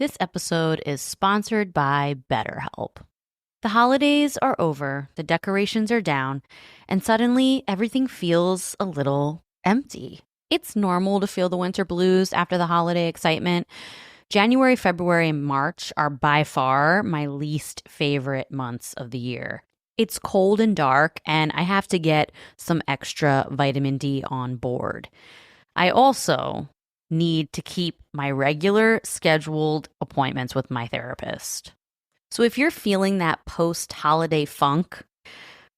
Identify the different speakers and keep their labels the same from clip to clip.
Speaker 1: This episode is sponsored by BetterHelp. The holidays are over, the decorations are down, and suddenly everything feels a little empty. It's normal to feel the winter blues after the holiday excitement. January, February, and March are by far my least favorite months of the year. It's cold and dark, and I have to get some extra vitamin D on board. I also need to keep my regular scheduled appointments with my therapist. So if you're feeling that post-holiday funk,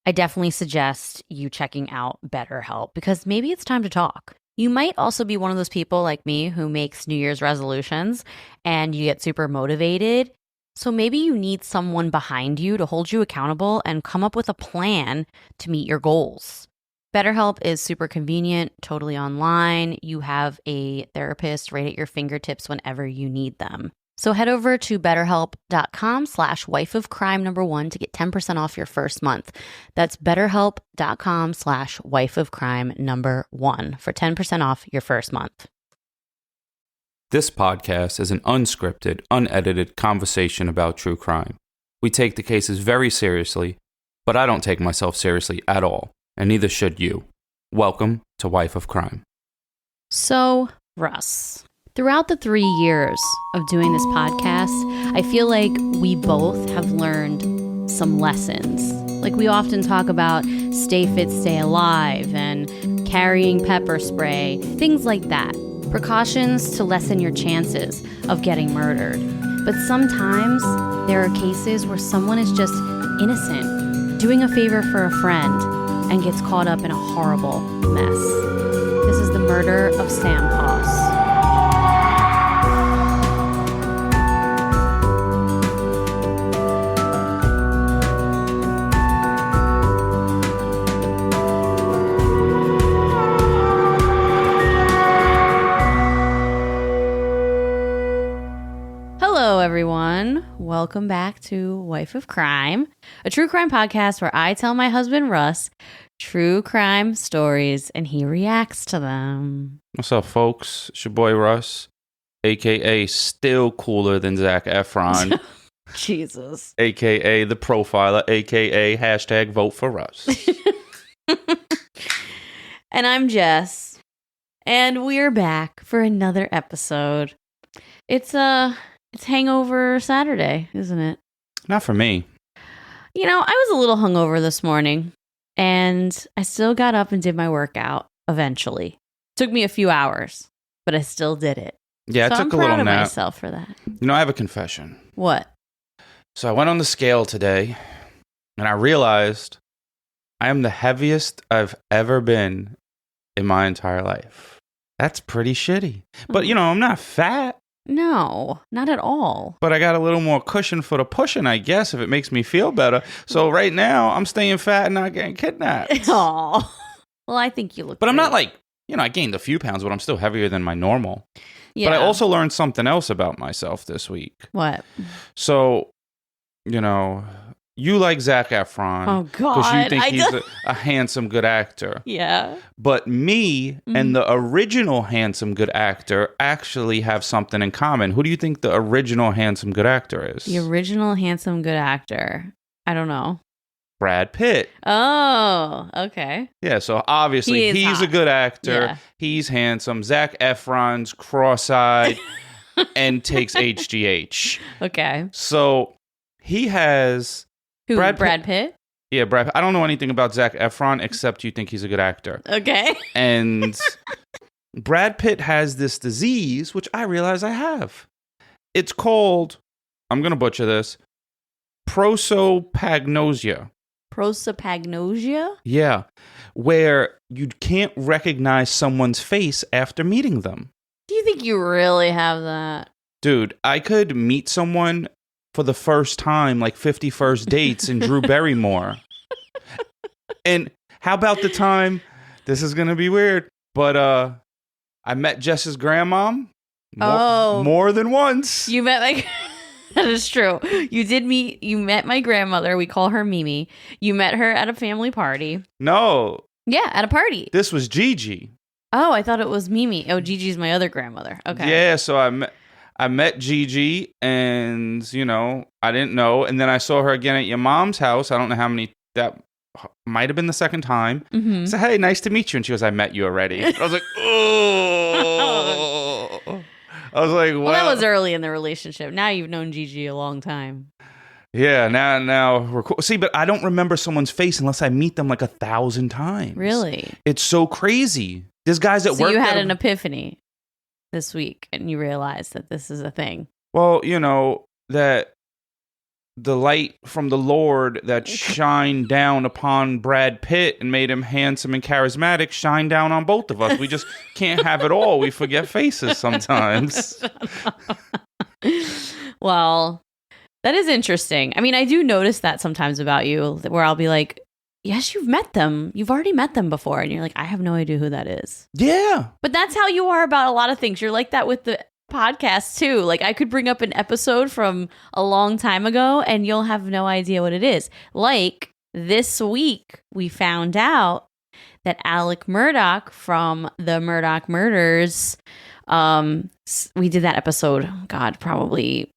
Speaker 1: I definitely suggest you checking out BetterHelp because maybe it's time to talk. You might also be one of those people like me who makes New Year's resolutions and you get super motivated. So maybe you need someone behind you to hold you accountable and come up with a plan to meet your goals. BetterHelp is super convenient, totally online. You have a therapist right at your fingertips whenever you need them. So head over to betterhelp.com/wifeofcrime1 to get 10% off your first month. That's betterhelp.com/wifeofcrime1 for 10% off your first month.
Speaker 2: This podcast is an unscripted, unedited conversation about true crime. We take the cases very seriously, but I don't take myself seriously at all. And neither should you. Welcome to Wife of Crime.
Speaker 1: So, Russ, throughout the 3 years of doing this podcast, I feel like we both have learned some lessons. Like we often talk about stay fit, stay alive, and carrying pepper spray, things like that. Precautions to lessen your chances of getting murdered. But sometimes there are cases where someone is just innocent, doing a favor for a friend, and gets caught up in a horrible mess. This is the murder of Sam Koss. Hello, everyone. Welcome back to Wife of Crime, a true crime podcast where I tell my husband, Russ, true crime stories and he reacts to them.
Speaker 2: What's up, folks? It's your boy Russ, a.k.a. still cooler than Zac Efron,
Speaker 1: Jesus.
Speaker 2: a.k.a. the profiler, a.k.a. hashtag vote for Russ.
Speaker 1: And I'm Jess, and we're back for another episode. It's Hangover Saturday, isn't it?
Speaker 2: Not for me.
Speaker 1: You know, I was a little hungover this morning, and I still got up and did my workout eventually. Took me a few hours, but I still did it.
Speaker 2: Yeah,
Speaker 1: so
Speaker 2: I took
Speaker 1: I'm
Speaker 2: a little
Speaker 1: proud of
Speaker 2: nap.
Speaker 1: myself for that.
Speaker 2: You know, I have a confession.
Speaker 1: What?
Speaker 2: So I went on the scale today, and I realized I am the heaviest I've ever been in my entire life. That's pretty shitty. But, you know, I'm not fat.
Speaker 1: No, not at all.
Speaker 2: But I got a little more cushion for the pushing, I guess, if it makes me feel better. So right now, I'm staying fat and not getting kidnapped.
Speaker 1: Oh, well, I think you look
Speaker 2: But I'm
Speaker 1: great.
Speaker 2: not like, you know, I gained a few pounds, but I'm still heavier than my normal.
Speaker 1: Yeah.
Speaker 2: But I also learned something else about myself this week.
Speaker 1: What?
Speaker 2: So, you know, you like Zac Efron.
Speaker 1: Oh, God.
Speaker 2: Because you think he's a handsome, good actor.
Speaker 1: Yeah.
Speaker 2: But me and the original handsome, good actor actually have something in common. Who do you think the original handsome, good actor is?
Speaker 1: The original handsome, good actor. I don't know.
Speaker 2: Brad Pitt.
Speaker 1: Oh, okay.
Speaker 2: Yeah, so obviously he's a good actor.
Speaker 1: Yeah.
Speaker 2: He's handsome. Zac Efron's cross-eyed and takes HGH.
Speaker 1: Okay.
Speaker 2: So he has...
Speaker 1: Who,
Speaker 2: Brad
Speaker 1: Pitt?
Speaker 2: Yeah, Brad Pitt. I don't know anything about Zac Efron except you think he's a good actor.
Speaker 1: Okay.
Speaker 2: And Brad Pitt has this disease, which I realize I have. It's called, I'm going to butcher this, prosopagnosia.
Speaker 1: Prosopagnosia?
Speaker 2: Yeah, where you can't recognize someone's face after meeting them.
Speaker 1: Do you think you really have that?
Speaker 2: Dude, I could meet someone for the first time, like 50 First Dates in Drew Barrymore. And how about the time, this is going to be weird, but I met Jess's grandmom more than once.
Speaker 1: You met my... That is true. You met my grandmother. We call her Mimi. You met her at a family party.
Speaker 2: No.
Speaker 1: Yeah, at a party.
Speaker 2: This was Gigi.
Speaker 1: Oh, I thought it was Mimi. Oh, Gigi's my other grandmother. Okay.
Speaker 2: Yeah, so I met Gigi, and I didn't know, and then I saw her again at your mom's house. I don't know how many that might have been the second time.
Speaker 1: Mm-hmm.
Speaker 2: So hey, nice to meet you, and she goes, I met you already. I was like, oh. I was like,
Speaker 1: well, that was early in the relationship. Now you've known Gigi a long time.
Speaker 2: Yeah, now we're cool. See, but I don't remember someone's face unless I meet them like 1,000 times.
Speaker 1: Really?
Speaker 2: It's so crazy. There's guys at work.
Speaker 1: So you had an epiphany this week, and you realized that this is a thing.
Speaker 2: Well, that the light from the Lord that shined down upon Brad Pitt and made him handsome and charismatic shine down on both of us. We just can't have it all. We forget faces sometimes.
Speaker 1: Well, that is interesting. I mean, I do notice that sometimes about you, where I'll be like, yes, you've met them. You've already met them before. And you're like, I have no idea who that is.
Speaker 2: Yeah.
Speaker 1: But that's how you are about a lot of things. You're like that with the podcast too. Like, I could bring up an episode from a long time ago and you'll have no idea what it is. Like this week, we found out that Alec Murdaugh from the Murdaugh Murders, we did that episode, God, probably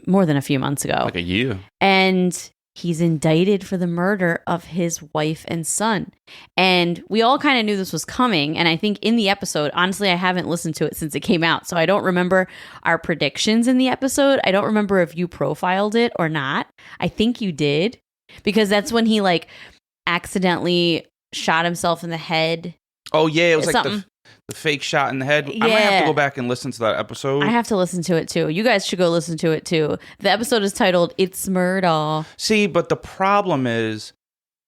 Speaker 1: more than a few months ago.
Speaker 2: Like a year.
Speaker 1: And he's indicted for the murder of his wife and son. And we all kind of knew this was coming. And I think in the episode, honestly, I haven't listened to it since it came out. So I don't remember our predictions in the episode. I don't remember if you profiled it or not. I think you did. Because that's when he accidentally shot himself in the head.
Speaker 2: Oh, yeah. It was
Speaker 1: something.
Speaker 2: Like the fake shot in the head.
Speaker 1: Yeah.
Speaker 2: I might have to go back and listen to that episode.
Speaker 1: I have to listen to it too. You guys should go listen to it too. The episode is titled It's Murdaugh.
Speaker 2: See, but the problem is,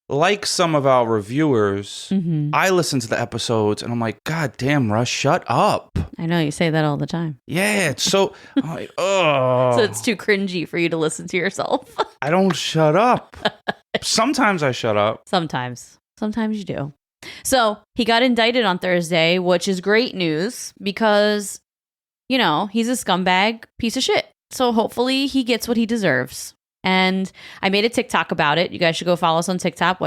Speaker 2: like some of our reviewers, I listen to the episodes and I'm like, God damn, Russ, shut up.
Speaker 1: I know, you say that all the time.
Speaker 2: Yeah, it's so, I'm like, oh.
Speaker 1: So it's too cringy for you to listen to yourself.
Speaker 2: I don't shut up. Sometimes I shut up.
Speaker 1: Sometimes you do. So he got indicted on Thursday, which is great news because, he's a scumbag piece of shit. So hopefully he gets what he deserves. And I made a TikTok about it. You guys should go follow us on TikTok.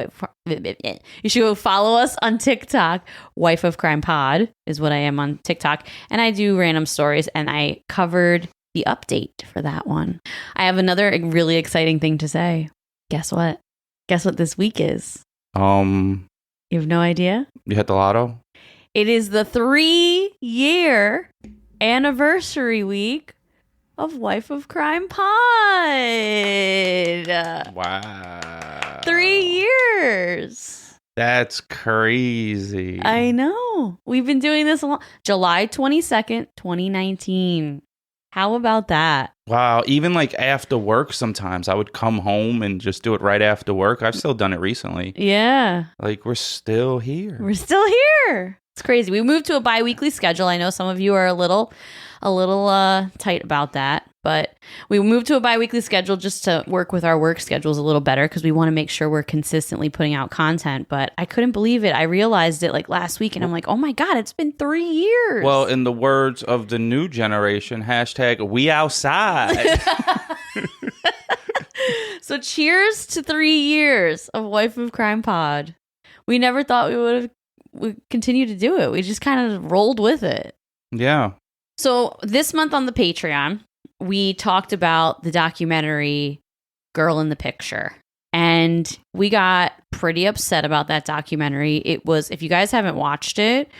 Speaker 1: You should go follow us on TikTok. Wife of Crime Pod is what I am on TikTok. And I do random stories, and I covered the update for that one. I have another really exciting thing to say. Guess what? Guess what this week is? You have no idea?
Speaker 2: You hit the lotto?
Speaker 1: It is the 3-year anniversary week of Wife of Crime Pod.
Speaker 2: Wow.
Speaker 1: 3 years.
Speaker 2: That's crazy.
Speaker 1: I know. We've been doing this July 22nd, 2019. How about that?
Speaker 2: Wow. Even after work sometimes, I would come home and just do it right after work. I've still done it recently.
Speaker 1: Yeah.
Speaker 2: We're still here.
Speaker 1: We're still here. It's crazy. We moved to a bi-weekly schedule. I know some of you are a little tight about that, but we moved to a bi-weekly schedule just to work with our work schedules a little better because we want to make sure we're consistently putting out content. But I couldn't believe it. I realized it last week, and I'm like, oh my God, it's been 3 years.
Speaker 2: Well, in the words of the new generation, #we outside.
Speaker 1: So cheers to 3 years of Wife of Crime Pod. We never thought we would continue to do it. We just kind of rolled with it.
Speaker 2: Yeah.
Speaker 1: So this month on the Patreon, we talked about the documentary Girl in the Picture. And we got pretty upset about that documentary. It was, if you guys haven't watched it,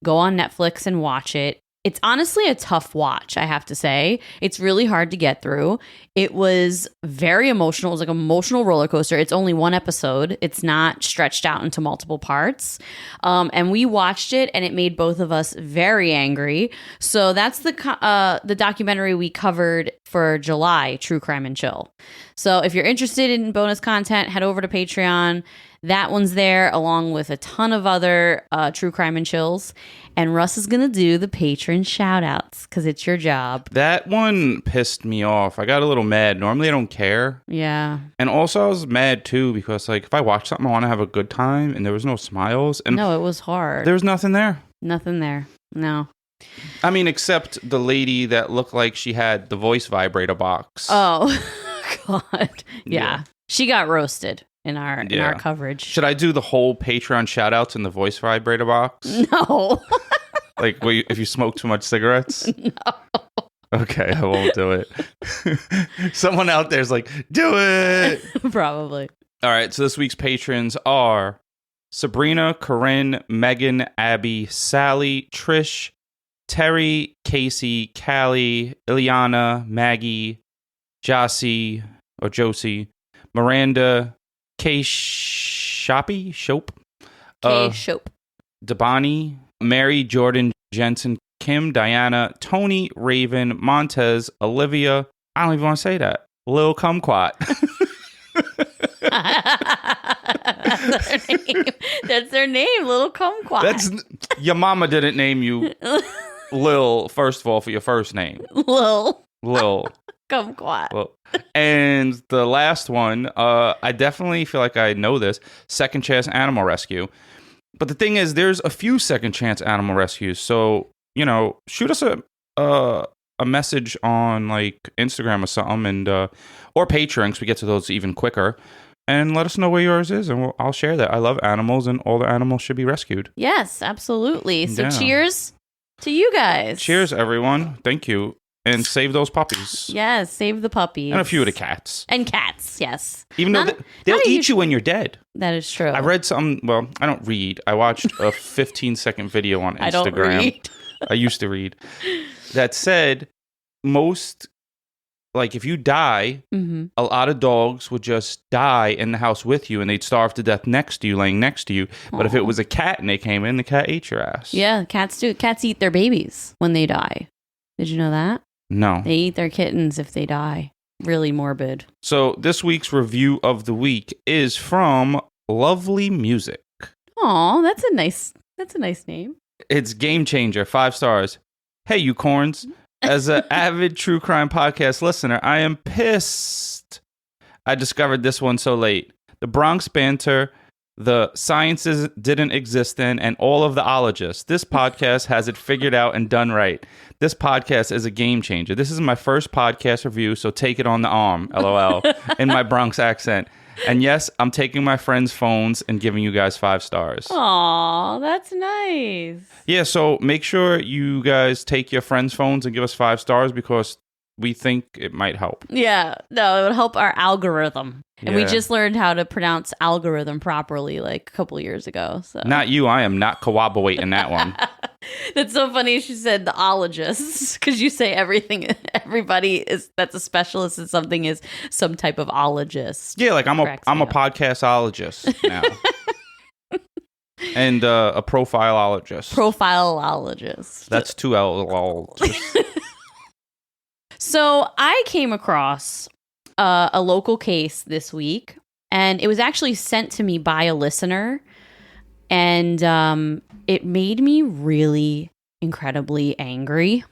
Speaker 1: go on Netflix and watch it. It's honestly a tough watch, I have to say. It's really hard to get through. It was very emotional. It was like an emotional roller coaster. It's only one episode. It's not stretched out into multiple parts. And we watched it, and it made both of us very angry. So that's the documentary we covered for July, True Crime and Chill. So if you're interested in bonus content, head over to Patreon. That one's there, along with a ton of other True Crime and Chills. And Russ is going to do the patron shout-outs because it's your job.
Speaker 2: That one pissed me off. I got a little mad. Normally, I don't care.
Speaker 1: Yeah.
Speaker 2: And also, I was mad, too, because, if I watch something, I want to have a good time, and there was no smiles. And
Speaker 1: no, it was hard.
Speaker 2: There was nothing there.
Speaker 1: Nothing there. No.
Speaker 2: I mean, except the lady that looked like she had the voice vibrator box.
Speaker 1: Oh, God. Yeah. She got roasted in our coverage.
Speaker 2: Should I do the whole Patreon shout-outs in the voice vibrator box?
Speaker 1: No.
Speaker 2: If you smoke too much cigarettes?
Speaker 1: No.
Speaker 2: Okay, I won't do it. Someone out there's like, do it.
Speaker 1: Probably.
Speaker 2: All right, so this week's patrons are Sabrina, Corinne, Megan, Abby, Sally, Trish, Terry, Casey, Callie, Ileana, Maggie, Josie, Miranda, Kay Shope, Dabani, Mary, Jordan, Jensen, Kim, Diana, Tony, Raven, Montez, Olivia. I don't even want to say that. Lil Kumquat.
Speaker 1: That's their name, Little Kumquat.
Speaker 2: Your mama didn't name you Lil, first of all, for your first name. Lil.
Speaker 1: Kumquat.
Speaker 2: Well, and the last one, I definitely feel like I know this, Second Chance Animal Rescue. But the thing is, there's a few Second Chance Animal Rescues. So, shoot us a message on like Instagram or something, and or Patreon, because we get to those even quicker. And let us know where yours is, and I'll share that. I love animals, and all the animals should be rescued.
Speaker 1: Yes, absolutely. So cheers to you guys.
Speaker 2: Cheers, everyone. Thank you. And save those puppies.
Speaker 1: Yes, save the puppies.
Speaker 2: And a few of the cats.
Speaker 1: And cats, yes.
Speaker 2: Even though they'll eat you when you're dead.
Speaker 1: That is true.
Speaker 2: I read some, well, I don't read. I watched a 15-second video on Instagram.
Speaker 1: I don't read.
Speaker 2: I used to read. That said, most, like if you die, a lot of dogs would just die in the house with you and they'd starve to death next to you, laying next to you. But if it was a cat and they came in, the cat ate your ass.
Speaker 1: Yeah, cats do. Cats eat their babies when they die. Did you know that?
Speaker 2: No.
Speaker 1: They eat their kittens if they die. Really morbid.
Speaker 2: So this week's review of the week is from Lovely Music.
Speaker 1: Aw, that's a nice name.
Speaker 2: It's Game Changer, 5 stars. Hey, you corns. As an avid true crime podcast listener, I am pissed I discovered this one so late. The Bronx banter, the sciences didn't exist in, and all of the ologists. This podcast has it figured out and done right. This podcast is a game changer. This is my first podcast review, so take it on the arm, LOL, in my Bronx accent. And yes, I'm taking my friends' phones and giving you guys 5 stars.
Speaker 1: Aw, that's nice.
Speaker 2: Yeah, so make sure you guys take your friends' phones and give us 5 stars because we think it might help.
Speaker 1: Yeah, no, it would help our algorithm. And we just learned how to pronounce algorithm properly like a couple years ago. So
Speaker 2: not you. I am not corroborating that one.
Speaker 1: That's so funny. She said the ologists, because you say everybody that's a specialist in something is some type of ologist.
Speaker 2: Yeah, like I'm a podcastologist now. And a profileologist.
Speaker 1: Profileologist.
Speaker 2: That's 2 L's.
Speaker 1: So I came across a local case this week, and it was actually sent to me by a listener, and it made me really incredibly angry.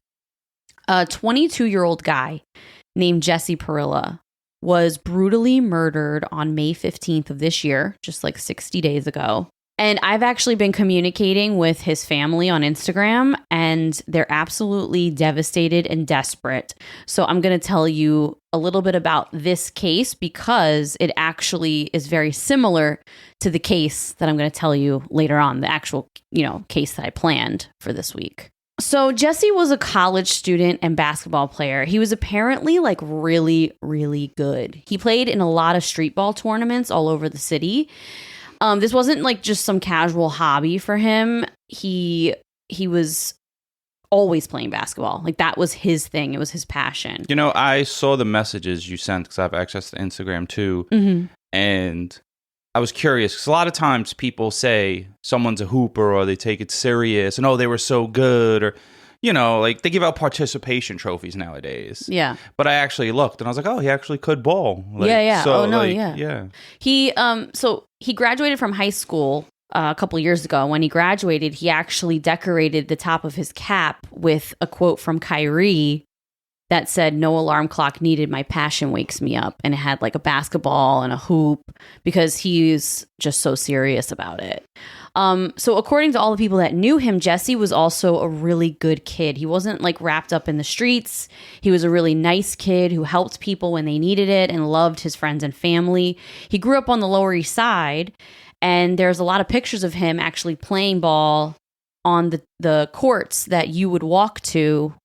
Speaker 1: A 22-year-old guy named Jesse Parilla was brutally murdered on May 15th of this year, just like 60 days ago. And I've actually been communicating with his family on Instagram, and they're absolutely devastated and desperate. So I'm going to tell you a little bit about this case because it actually is very similar to the case that I'm going to tell you later on, the actual, case that I planned for this week. So Jesse was a college student and basketball player. He was apparently like really, really good. He played in a lot of street ball tournaments all over the city. This wasn't like just some casual hobby for him. He was always playing basketball. Like that was his thing. It was his passion.
Speaker 2: I saw the messages you sent because I have access to Instagram too. Mm-hmm. And I was curious because a lot of times people say someone's a hooper or they take it serious and, they were so good or, like they give out participation trophies nowadays.
Speaker 1: Yeah.
Speaker 2: But I actually looked and I was like, he actually could ball. Like,
Speaker 1: yeah.
Speaker 2: So,
Speaker 1: yeah. He graduated from high school a couple years ago. When he graduated, he actually decorated the top of his cap with a quote from Kyrie that said, "No alarm clock needed. My passion wakes me up." And it had like a basketball and a hoop because he's just so serious about it. So according to all the people that knew him, Jesse was also a really good kid. He wasn't like wrapped up in the streets. He was a really nice kid who helped people when they needed it and loved his friends and family. He grew up on the Lower East Side, and there's a lot of pictures of him actually playing ball on the courts that you would walk to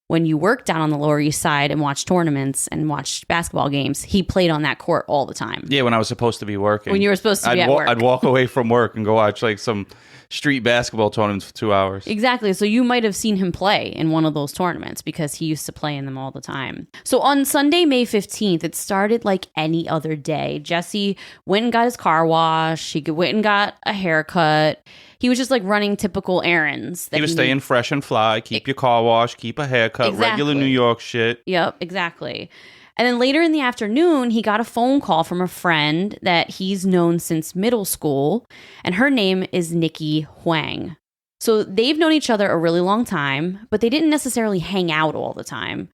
Speaker 1: when you worked down on the Lower East Side and watched tournaments and watched basketball games, he played on that court all the time.
Speaker 2: Yeah, when I was supposed to be working.
Speaker 1: When you were supposed to be at work.
Speaker 2: I'd walk away from work and go watch like some street basketball tournaments for 2 hours.
Speaker 1: Exactly. So you might have seen him play in one of those tournaments because he used to play in them all the time. So on Sunday, May 15th, it started like any other day. Jesse went and got his car washed. He went and got a haircut. He was just like running typical errands.
Speaker 2: He was staying fresh and fly, keep your car washed, keep a haircut, regular New York shit.
Speaker 1: Yep, exactly. And then later in the afternoon, he got a phone call from a friend that he's known since middle school, and her name is Nikki Huang. So they've known each other a really long time, but they didn't necessarily hang out all the time.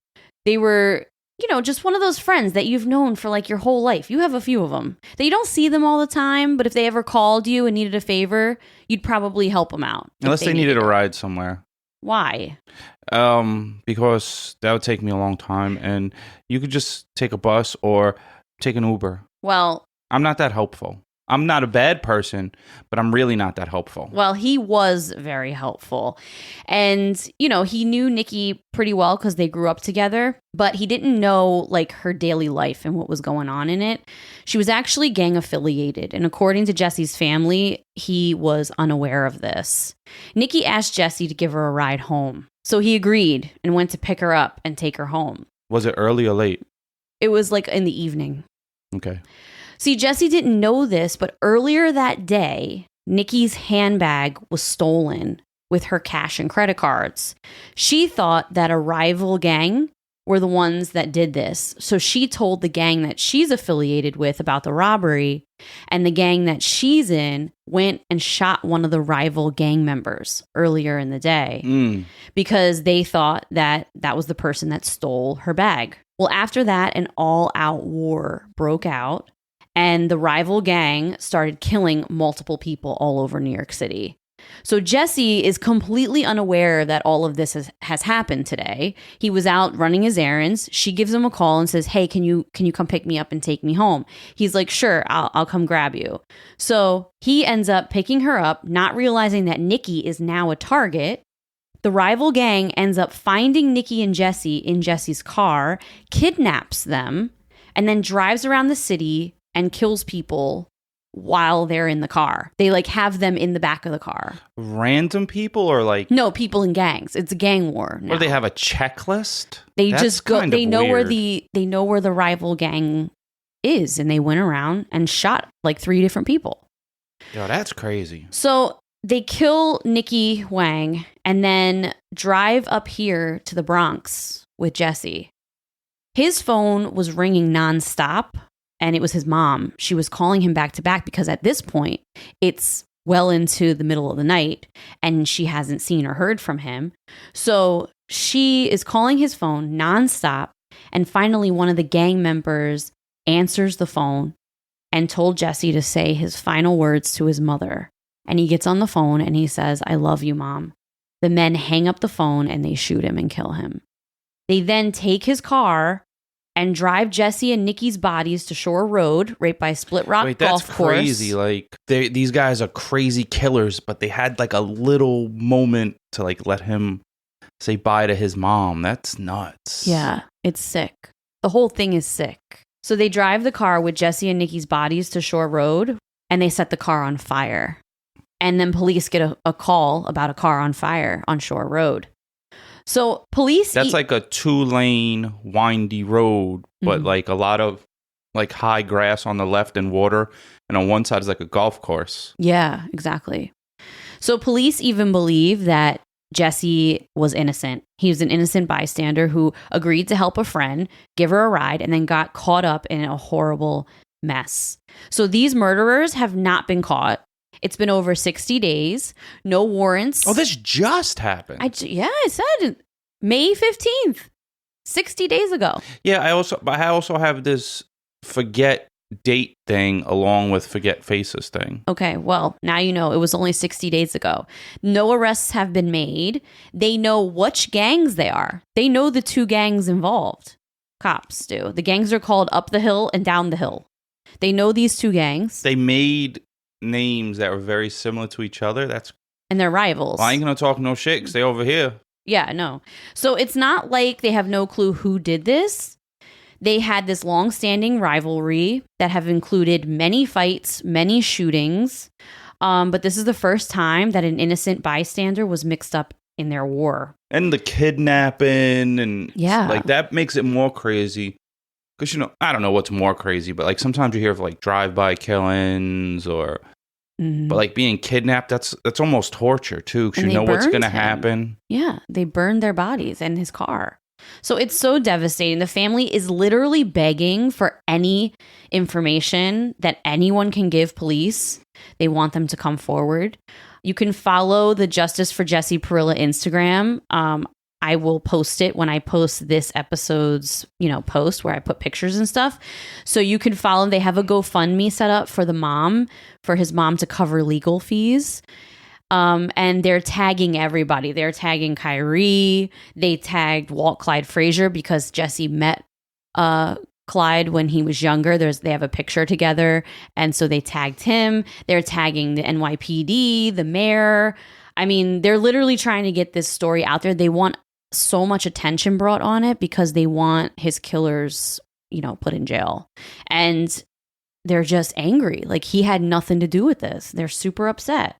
Speaker 1: They were, just one of those friends that you've known for like your whole life. You have a few of them that you don't see them all the time, but if they ever called you and needed a favor, you'd probably help them out.
Speaker 2: Unless they needed a ride somewhere.
Speaker 1: Why?
Speaker 2: Because that would take me a long time, and you could just take a bus or take an Uber.
Speaker 1: Well,
Speaker 2: I'm not that helpful. I'm not a bad person, but I'm really not that helpful.
Speaker 1: Well, he was very helpful. And, he knew Nikki pretty well because they grew up together, but he didn't know like her daily life and what was going on in it. She was actually gang affiliated. And according to Jesse's family, he was unaware of this. Nikki asked Jesse to give her a ride home. So he agreed and went to pick her up and take her home.
Speaker 2: Was it early or late?
Speaker 1: It was like in the evening.
Speaker 2: Okay.
Speaker 1: See, Jesse didn't know this, but earlier that day, Nikki's handbag was stolen with her cash and credit cards. She thought that a rival gang were the ones that did this. So she told the gang that she's affiliated with about the robbery, and the gang that she's in went and shot one of the rival gang members earlier in the day because they thought that that was the person that stole her bag. Well, after that, an all-out war broke out, and the rival gang started killing multiple people all over New York City. So Jesse is completely unaware that all of this has happened today. He was out running his errands. She gives him a call and says, "Hey, can you come pick me up and take me home?" He's like, "Sure, I'll come grab you." So he ends up picking her up, not realizing that Nikki is now a target. The rival gang ends up finding Nikki and Jesse in Jesse's car, kidnaps them, and then drives around the city and kills people while they're in the car. They like have them in the back of the car.
Speaker 2: Random people or like...
Speaker 1: No, people in gangs. It's a gang war now.
Speaker 2: Or they have a checklist?
Speaker 1: They
Speaker 2: That's
Speaker 1: just go, they know
Speaker 2: weird.
Speaker 1: they know where the rival gang is, and they went around and shot like 3 different people.
Speaker 2: Yo, that's crazy.
Speaker 1: So they kill Nikki Huang and then drive up here to the Bronx with Jesse. His phone was ringing nonstop. And it was his mom. She was calling him back to back because at this point, it's well into the middle of the night and she hasn't seen or heard from him. So she is calling his phone nonstop. And finally, one of the gang members answers the phone and told Jesse to say his final words to his mother. And he gets on the phone and he says, "I love you, Mom." The men hang up the phone and they shoot him and kill him. They then take his car and drive Jesse and Nikki's bodies to Shore Road, right by Split Rock Golf Course.
Speaker 2: That's crazy. Like, these guys are crazy killers, but they had like a little moment to like let him say bye to his mom. That's nuts.
Speaker 1: Yeah, it's sick. The whole thing is sick. So they drive the car with Jesse and Nikki's bodies to Shore Road, and they set the car on fire. And then police get a call about a car on fire on Shore Road. So police...
Speaker 2: That's like a 2-lane windy road, but like a lot of like high grass on the left and water. And on one side is like a golf course.
Speaker 1: Yeah, exactly. So police even believe that Jesse was innocent. He was an innocent bystander who agreed to help a friend, give her a ride, and then got caught up in a horrible mess. So these murderers have not been caught. It's been over 60 days. No warrants.
Speaker 2: Oh, this just happened.
Speaker 1: I said May 15th, 60 days ago.
Speaker 2: Yeah, I also have this forget date thing along with forget faces thing.
Speaker 1: Okay, well, now you know it was only 60 days ago. No arrests have been made. They know which gangs they are. They know the 2 gangs involved. Cops do. The gangs are called Up the Hill and Down the Hill. They know these 2 gangs.
Speaker 2: They made names that were very similar to each other. And they're rivals. Well, I ain't gonna talk no shit because they over here.
Speaker 1: Yeah, no. So it's not like they have no clue who did this. They had this long-standing rivalry that have included many fights, many shootings. But this is the first time that an innocent bystander was mixed up in their war.
Speaker 2: And the kidnapping and
Speaker 1: Yeah.
Speaker 2: like that makes it more crazy. Because, I don't know what's more crazy, but like sometimes you hear of like drive-by killings or, but like being kidnapped, that's almost torture too. Because you know what's going to happen.
Speaker 1: Yeah. They burned their bodies and his car. So it's so devastating. The family is literally begging for any information that anyone can give police. They want them to come forward. You can follow the Justice for Jesse Parilla Instagram. I will post it when I post this episode's, post where I put pictures and stuff. So you can follow. They have a GoFundMe set up for his mom to cover legal fees. And they're tagging everybody. They're tagging Kyrie. They tagged Walt Clyde Frazier because Jesse met Clyde when he was younger. They have a picture together. And so they tagged him. They're tagging the NYPD, the mayor. I mean, they're literally trying to get this story out there. They want so much attention brought on it because they want his killers, put in jail. And they're just angry. Like he had nothing to do with this. They're super upset.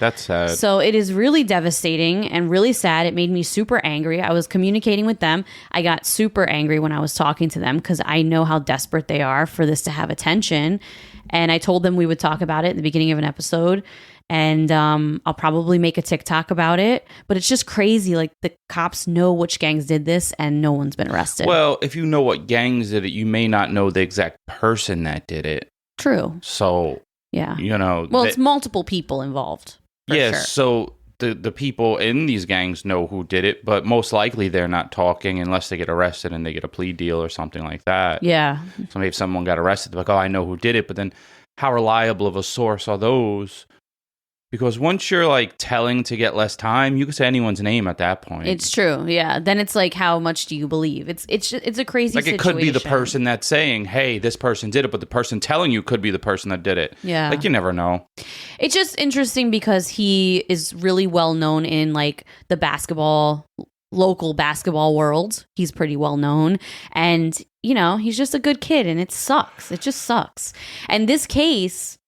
Speaker 2: That's sad.
Speaker 1: So it is really devastating and really sad. It made me super angry. I was communicating with them. I got super angry when I was talking to them because I know how desperate they are for this to have attention. And I told them we would talk about it at the beginning of an episode. And I'll probably make a TikTok about it. But it's just crazy. Like the cops know which gangs did this and no one's been arrested.
Speaker 2: Well, if you know what gangs did it, you may not know the exact person that did it.
Speaker 1: True.
Speaker 2: So,
Speaker 1: yeah.
Speaker 2: Well,
Speaker 1: it's multiple people involved.
Speaker 2: Yes.
Speaker 1: Sure.
Speaker 2: So the people in these gangs know who did it, but most likely they're not talking unless they get arrested and they get a plea deal or something like that.
Speaker 1: Yeah.
Speaker 2: So maybe if someone got arrested, they're like, oh, I know who did it. But then how reliable of a source are those? Because once you're like telling to get less time, you can say anyone's name at that point.
Speaker 1: It's true. Yeah. Then it's like, how much do you believe? It's a crazy
Speaker 2: like
Speaker 1: situation.
Speaker 2: It could be the person that's saying, hey, this person did it, but the person telling you could be the person that did it.
Speaker 1: Yeah.
Speaker 2: Like you never know.
Speaker 1: It's just interesting because he is really well known in like the local basketball world. He's pretty well known. And, he's just a good kid and it sucks. It just sucks. And this case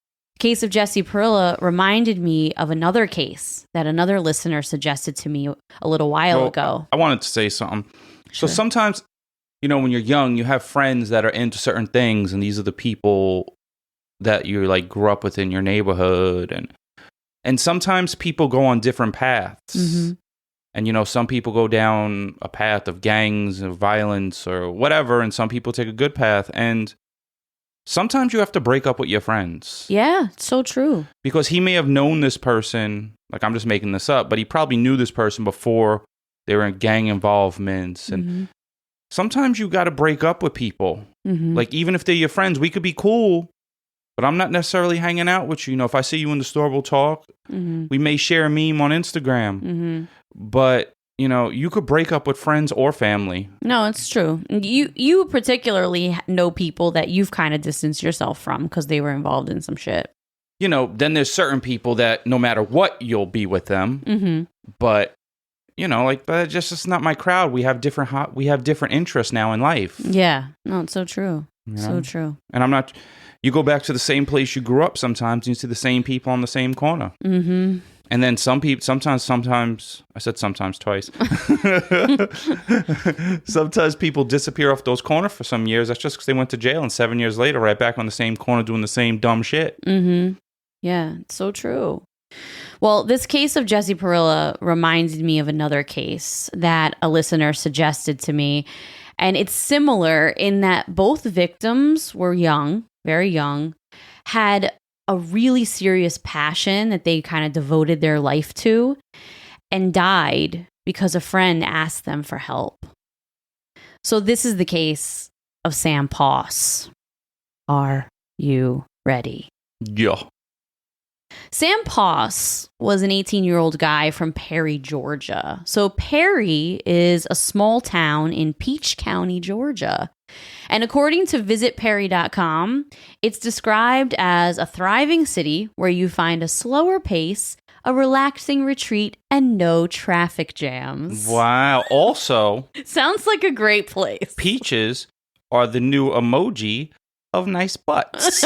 Speaker 1: of Jesse Parilla reminded me of another case that another listener suggested to me a little while ago.
Speaker 2: I wanted to say something.
Speaker 1: Sure.
Speaker 2: So sometimes, when you're young, you have friends that are into certain things, and these are the people that you like grew up with in your neighborhood, and sometimes people go on different paths.
Speaker 1: Mm-hmm.
Speaker 2: And some people go down a path of gangs or violence or whatever, and some people take a good path, and sometimes you have to break up with your friends.
Speaker 1: Yeah, it's so true.
Speaker 2: Because he may have known this person, like I'm just making this up, but he probably knew this person before they were in gang involvements. And sometimes you got to break up with people. Mm-hmm. Like even if they're your friends, we could be cool, but I'm not necessarily hanging out with you. If I see you in the store, we'll talk. Mm-hmm. We may share a meme on Instagram. Mm-hmm. But you could break up with friends or family. No,
Speaker 1: it's true. You particularly know people that you've kind of distanced yourself from because they were involved in some shit.
Speaker 2: Then there's certain people that no matter what, you'll be with them. Mm-hmm. But, but it's not my crowd. We have different interests now in life.
Speaker 1: Yeah. No, it's so true. So true.
Speaker 2: And you go back to the same place you grew up sometimes and you see the same people on the same corner. Mm-hmm. And then some people, sometimes, I said sometimes twice. Sometimes people disappear off those corners for some years. That's just because they went to jail and 7 years later, right back on the same corner doing the same dumb shit.
Speaker 1: Mm-hmm. Yeah, it's so true. Well, this case of Jesse Parilla reminded me of another case that a listener suggested to me. And it's similar in that both victims were young, very young, had a really serious passion that they kind of devoted their life to and died because a friend asked them for help. So this is the case of Sam Poss. Are you ready?
Speaker 2: Yeah.
Speaker 1: Sam Poss was an 18-year-old guy from Perry, Georgia. So Perry is a small town in Peach County, Georgia. And according to visitperry.com, it's described as a thriving city where you find a slower pace, a relaxing retreat, and no traffic jams.
Speaker 2: Wow. Also,
Speaker 1: Sounds like a great place.
Speaker 2: peaches are the new emoji of nice butts.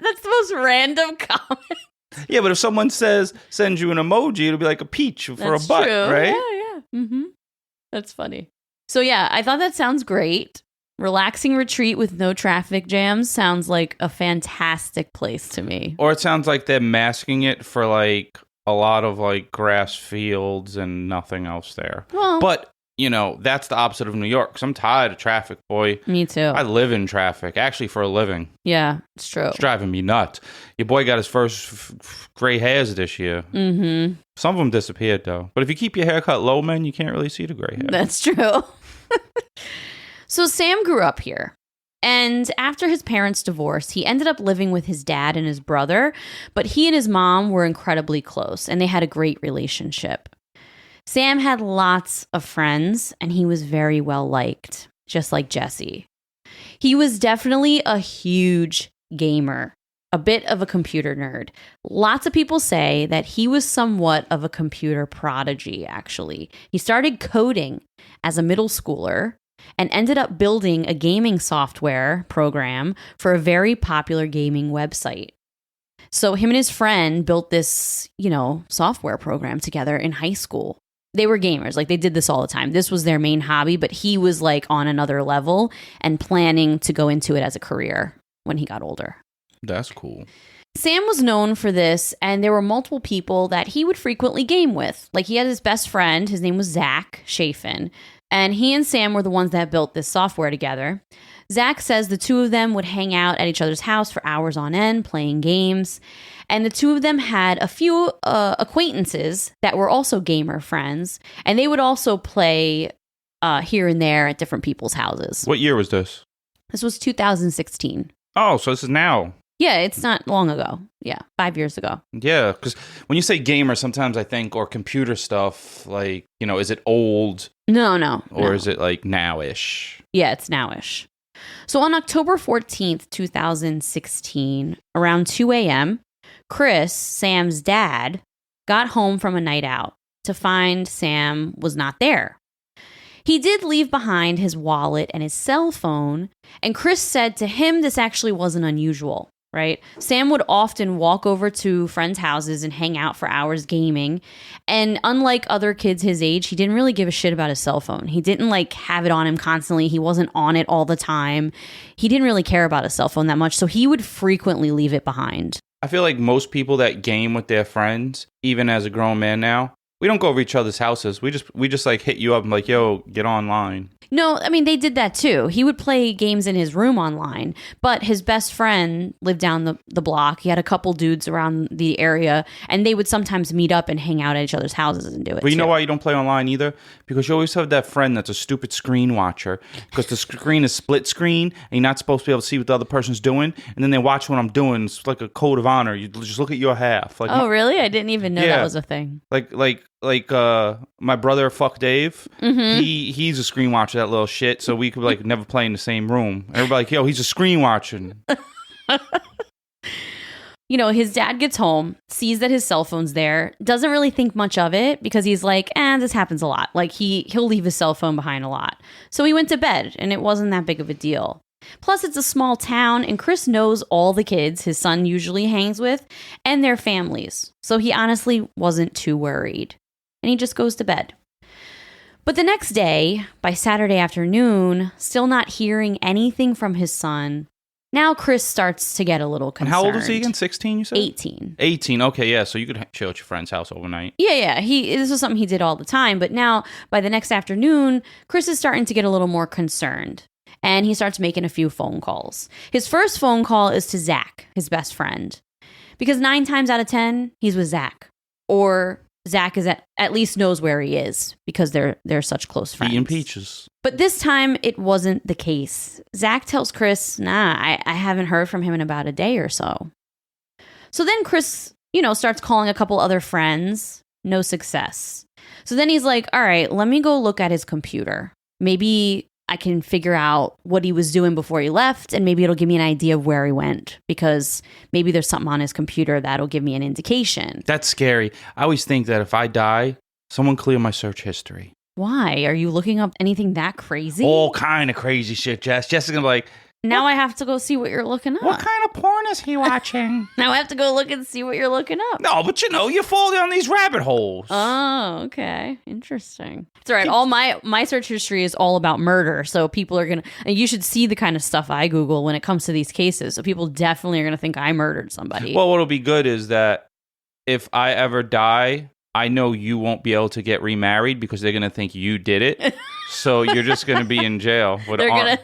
Speaker 1: That's the most random comment.
Speaker 2: Yeah, but if someone sends you an emoji, it'll be like a peach for
Speaker 1: That's
Speaker 2: a butt,
Speaker 1: true.
Speaker 2: right?
Speaker 1: Yeah. Mm-hmm. That's funny. So yeah, I thought that sounds great. Relaxing retreat with no traffic jams sounds like a fantastic place to me.
Speaker 2: Or it sounds like they're masking it for like a lot of like grass fields and nothing else there.
Speaker 1: Well,
Speaker 2: But, you know, that's the opposite of New York. 'Cause I'm tired of traffic, boy.
Speaker 1: me too.
Speaker 2: I live in traffic, actually, for a living.
Speaker 1: Yeah, it's true.
Speaker 2: It's driving me nuts. Your boy got his first gray hairs this year.
Speaker 1: Mm-hmm.
Speaker 2: Some of them disappeared, though. But if you keep your hair cut low, man, you can't really see the gray hair.
Speaker 1: That's true. So Sam grew up here. And after his parents' divorce, he ended up living with his dad and his brother. But he and his mom were incredibly close, and they had a great relationship. Sam had lots of friends, and he was very well liked, just like Jesse. He was definitely a huge gamer, a bit of a computer nerd. Lots of people say that he was somewhat of a computer prodigy, actually. He started coding as a middle schooler and ended up building a gaming software program for a very popular gaming website. So him and his friend built this, software program together in high school. They were gamers. Like, they did this all the time. This was their main hobby, but he was like on another level and planning to go into it as a career when he got older.
Speaker 2: That's cool.
Speaker 1: Sam was known for this, and there were multiple people that he would frequently game with. Like, he had his best friend. His name was Zach Chafin, and he and Sam were the ones that built this software together. Zach says the two of them would hang out at each other's house for hours on end playing games. And the two of them had a few acquaintances that were also gamer friends. And they would also play here and there at different people's houses.
Speaker 2: What year was this?
Speaker 1: This was 2016.
Speaker 2: Oh, so this is now.
Speaker 1: Yeah, it's not long ago. Yeah, 5 years ago.
Speaker 2: Yeah, because when you say gamer, sometimes I think, or computer stuff, like, is it old?
Speaker 1: No.
Speaker 2: Or is it like now-ish?
Speaker 1: Yeah, it's nowish. So on October 14th, 2016, around 2 a.m., Chris, Sam's dad, got home from a night out to find Sam was not there. He did leave behind his wallet and his cell phone, and Chris said to him this actually wasn't unusual, right? Sam would often walk over to friends' houses and hang out for hours gaming, and unlike other kids his age, he didn't really give a shit about his cell phone. He didn't have it on him constantly. He wasn't on it all the time. He didn't really care about his cell phone that much, so he would frequently leave it behind.
Speaker 2: I feel like most people that game with their friends, even as a grown man now, we don't go over each other's houses. We just like hit you up and like, yo, get online.
Speaker 1: No, I mean, they did that too. He would play games in his room online, but his best friend lived down the block. He had a couple dudes around the area, and they would sometimes meet up and hang out at each other's houses and do it.
Speaker 2: But you know why you don't play online either? Because you always have that friend that's a stupid screen watcher. Because the screen is split screen, and you're not supposed to be able to see what the other person's doing. And then they watch what I'm doing. It's like a code of honor. You just look at your half. Like,
Speaker 1: oh, really? I didn't even know that was a thing.
Speaker 2: Like my brother, Fuck Dave,
Speaker 1: Mm-hmm.
Speaker 2: he's a screen watcher, that little shit. So we could never play in the same room. Everybody like, yo, he's a screen watching.
Speaker 1: His dad gets home, sees that his cell phone's there, doesn't really think much of it because he's like, this happens a lot. Like he'll leave his cell phone behind a lot. So he went to bed, and it wasn't that big of a deal. Plus, it's a small town, and Chris knows all the kids his son usually hangs with and their families. So he honestly wasn't too worried. And he just goes to bed. But the next day, by Saturday afternoon, still not hearing anything from his son, now Chris starts to get a little concerned.
Speaker 2: And how old was he again? 16, you said?
Speaker 1: 18.
Speaker 2: 18, okay, yeah. So you could chill at your friend's house overnight.
Speaker 1: Yeah. This was something he did all the time. But now, by the next afternoon, Chris is starting to get a little more concerned. And he starts making a few phone calls. His first phone call is to Zach, his best friend. Because 9 times out of 10, he's with Zach. Or Zach is at least knows where he is because they're such close friends.
Speaker 2: Eating peaches.
Speaker 1: But this time, it wasn't the case. Zach tells Chris, I haven't heard from him in about a day or so. So then Chris, starts calling a couple other friends. No success. So then he's like, all right, let me go look at his computer. Maybe I can figure out what he was doing before he left, and maybe it'll give me an idea of where he went, because maybe there's something on his computer that'll give me an indication.
Speaker 2: That's scary. I always think that if I die, someone clear my search history.
Speaker 1: Why? Are you looking up anything that crazy?
Speaker 2: All kind of crazy shit, Jess. Jess is going to be like,
Speaker 1: now I have to go see what you're looking up.
Speaker 2: what kind of porn is he watching?
Speaker 1: Now I have to go look and see what you're looking up.
Speaker 2: No, but you fall down these rabbit holes.
Speaker 1: Oh, okay. Interesting. It's all right. All my search history is all about murder. So people are going to, and you should see the kind of stuff I Google when it comes to these cases. So people definitely are going to think I murdered somebody.
Speaker 2: Well, what'll be good is that if I ever die, I know you won't be able to get remarried because they're going to think you did it. So you're just going to be in jail.
Speaker 1: They're gonna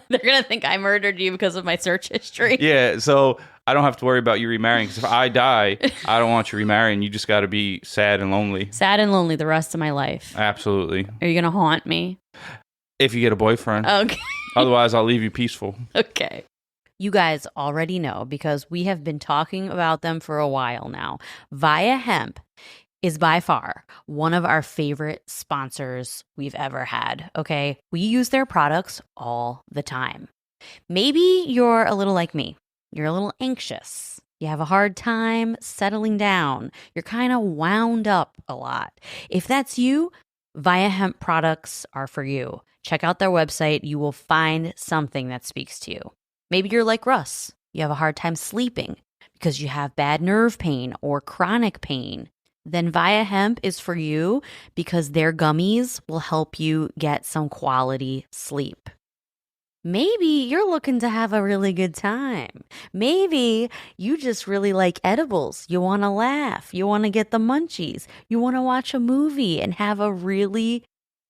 Speaker 1: think I murdered you because of my search history.
Speaker 2: Yeah, so I don't have to worry about you remarrying, because if I die, I don't want you remarrying. You just got to be sad and lonely.
Speaker 1: Sad and lonely the rest of my life.
Speaker 2: Absolutely.
Speaker 1: Are you going to haunt me?
Speaker 2: If you get a boyfriend.
Speaker 1: Okay.
Speaker 2: Otherwise, I'll leave you peaceful.
Speaker 1: Okay. You guys already know, because we have been talking about them for a while now. Via Hemp is by far one of our favorite sponsors we've ever had, okay? We use their products all the time. Maybe you're a little like me. You're a little anxious. You have a hard time settling down. You're kind of wound up a lot. If that's you, Via Hemp products are for you. Check out their website. You will find something that speaks to you. Maybe you're like Russ. You have a hard time sleeping because you have bad nerve pain or chronic pain. Then Via Hemp is for you, because their gummies will help you get some quality sleep. Maybe you're looking to have a really good time. Maybe you just really like edibles. You want to laugh. You want to get the munchies. You want to watch a movie and have a really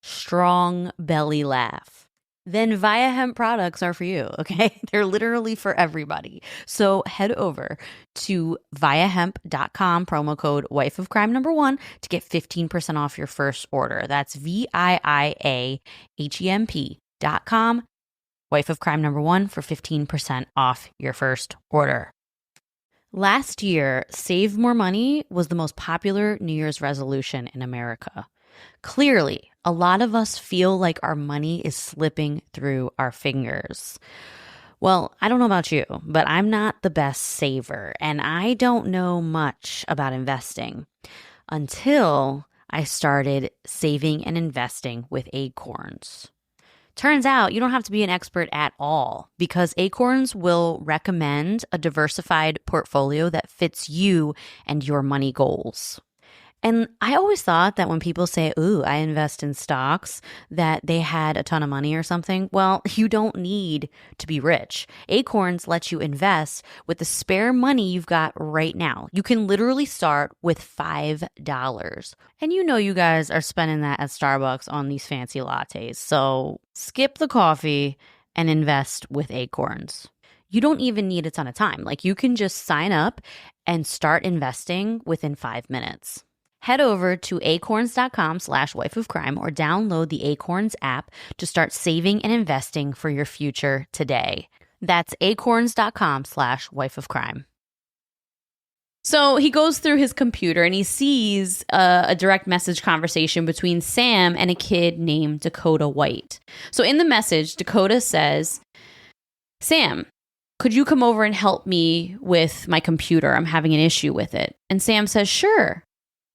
Speaker 1: strong belly laugh. Then Via Hemp products are for you, okay? They're literally for everybody. So head over to viahemp.com, promo code wifeofcrime1 to get 15% off your first order. That's VIIAHEMP.com, wifeofcrime1 for 15% off your first order. Last year, Save More Money was the most popular New Year's resolution in America. Clearly, a lot of us feel like our money is slipping through our fingers. Well, I don't know about you, but I'm not the best saver, and I don't know much about investing until I started saving and investing with Acorns. Turns out you don't have to be an expert at all, because Acorns will recommend a diversified portfolio that fits you and your money goals. And I always thought that when people say, ooh, I invest in stocks, that they had a ton of money or something. Well, you don't need to be rich. Acorns lets you invest with the spare money you've got right now. You can literally start with $5. And you know you guys are spending that at Starbucks on these fancy lattes. So skip the coffee and invest with Acorns. You don't even need a ton of time. Like, you can just sign up and start investing within 5 minutes. Head over to acorns.com/wifeofcrime or download the Acorns app to start saving and investing for your future today. That's acorns.com/wifeofcrime. So he goes through his computer and he sees a direct message conversation between Sam and a kid named Dakota White. So in the message, Dakota says, Sam, could you come over and help me with my computer? I'm having an issue with it. And Sam says, sure.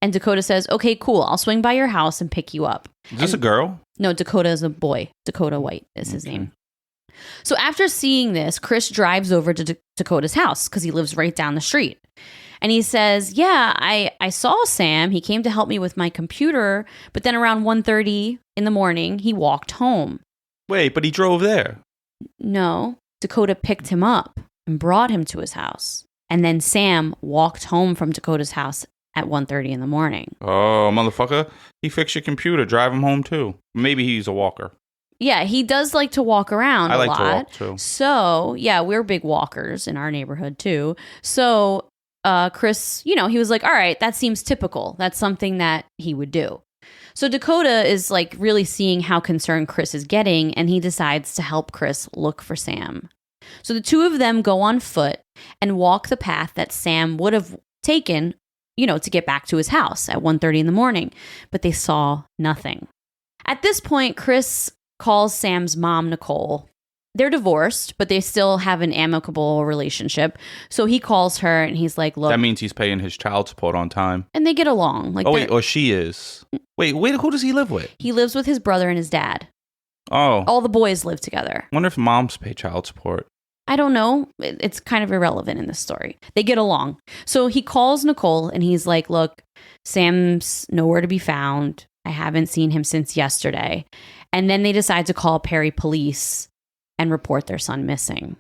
Speaker 1: And Dakota says, okay, cool. I'll swing by your house and pick you up.
Speaker 2: Is this a girl?
Speaker 1: No, Dakota is a boy. Dakota White is his name. So after seeing this, Chris drives over to Dakota's house because he lives right down the street. And he says, yeah, I saw Sam. He came to help me with my computer. But then around 1:30 in the morning, he walked home.
Speaker 2: Wait, but he drove there.
Speaker 1: No, Dakota picked him up and brought him to his house. And then Sam walked home from Dakota's house at 1:30 in the morning.
Speaker 2: Oh, motherfucker. He fixed your computer. Drive him home, too. Maybe he's a walker.
Speaker 1: Yeah, he does like to walk around a lot.
Speaker 2: I like to walk, too.
Speaker 1: So, yeah, we're big walkers in our neighborhood, too. So, Chris, he was like, all right, that seems typical. That's something that he would do. So Dakota is like really seeing how concerned Chris is getting, and he decides to help Chris look for Sam. So the two of them go on foot and walk the path that Sam would have taken to get back to his house at 1:30 in the morning, but they saw nothing. At this point, Chris calls Sam's mom, Nicole. They're divorced, but they still have an amicable relationship. So he calls her and he's like, look.
Speaker 2: That means he's paying his child support on time.
Speaker 1: And they get along. Like,
Speaker 2: or she is. Wait, who does he live with?
Speaker 1: He lives with his brother and his dad.
Speaker 2: Oh.
Speaker 1: All the boys live together.
Speaker 2: I wonder if moms pay child support.
Speaker 1: I don't know. It's kind of irrelevant in this story. They get along. So he calls Nicole and he's like, look, Sam's nowhere to be found. I haven't seen him since yesterday. And then they decide to call Perry police and report their son missing.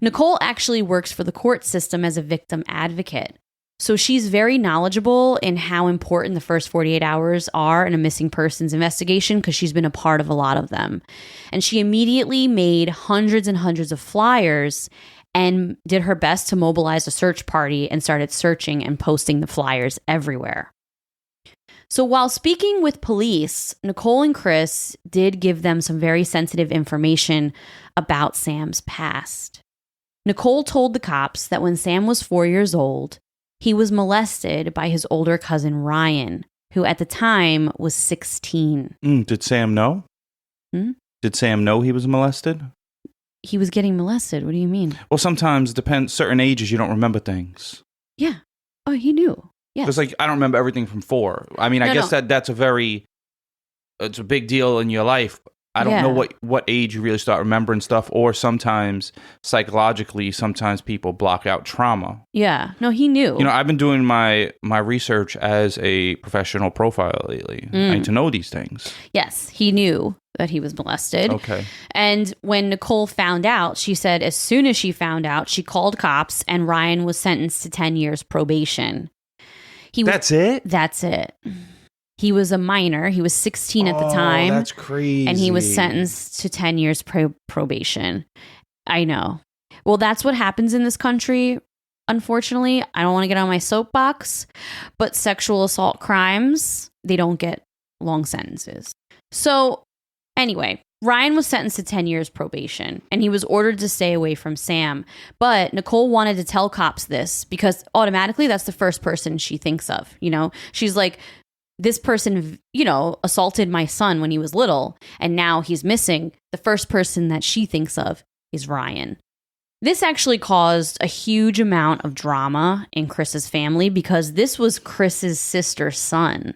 Speaker 1: Nicole actually works for the court system as a victim advocate. So she's very knowledgeable in how important the first 48 hours are in a missing persons investigation because she's been a part of a lot of them. And she immediately made hundreds and hundreds of flyers and did her best to mobilize a search party and started searching and posting the flyers everywhere. So while speaking with police, Nicole and Chris did give them some very sensitive information about Sam's past. Nicole told the cops that when Sam was 4 years old, he was molested by his older cousin Ryan, who at the time was 16.
Speaker 2: Did Sam know? Did Sam know he was molested?
Speaker 1: He was getting molested. What do you mean?
Speaker 2: Well, sometimes, depends, certain ages, you don't remember things.
Speaker 1: Yeah. Oh, he knew. Yeah.
Speaker 2: Because, like, I don't remember everything from 4. I mean, I guess that's it's a big deal in your life. I don't know what age you really start remembering stuff, or sometimes psychologically, sometimes people block out trauma.
Speaker 1: Yeah. No, he knew.
Speaker 2: You know, I've been doing my research as a professional profile lately. I need to know these things.
Speaker 1: Yes, he knew that he was molested.
Speaker 2: Okay.
Speaker 1: And when Nicole found out, she said as soon as she found out, she called cops and Ryan was sentenced to 10 years probation.
Speaker 2: That's it?
Speaker 1: That's it. He was a minor. He was 16 at the time.
Speaker 2: That's crazy.
Speaker 1: And he was sentenced to 10 years probation. I know. Well, that's what happens in this country. Unfortunately, I don't want to get on my soapbox, but sexual assault crimes, they don't get long sentences. So anyway, Ryan was sentenced to 10 years probation and he was ordered to stay away from Sam. But Nicole wanted to tell cops this because automatically that's the first person she thinks of. You know, she's like, this person, you know, assaulted my son when he was little and now he's missing. The first person that she thinks of is Ryan. This actually caused a huge amount of drama in Chris's family because this was Chris's sister's son.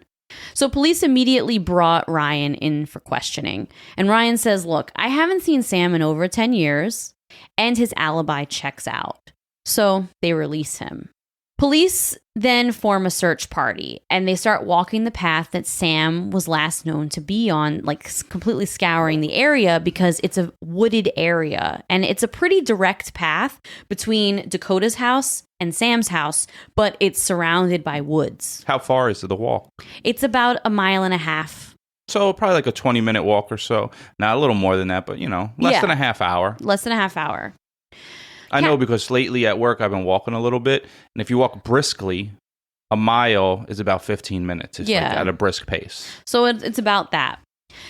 Speaker 1: So police immediately brought Ryan in for questioning. And Ryan says, look, I haven't seen Sam in over 10 years and his alibi checks out. So they release him. Police then form a search party and they start walking the path that Sam was last known to be on, like completely scouring the area because it's a wooded area and it's a pretty direct path between Dakota's house and Sam's house, but it's surrounded by woods.
Speaker 2: How far is it the walk?
Speaker 1: It's about 1.5 miles.
Speaker 2: So probably like a 20-minute walk or so. Not a little more than that, but you know, less than a half hour.
Speaker 1: Less than a half hour.
Speaker 2: I know because lately at work I've been walking a little bit, and if you walk briskly, a mile is about 15 minutes. It's like at a brisk pace.
Speaker 1: So it's about that.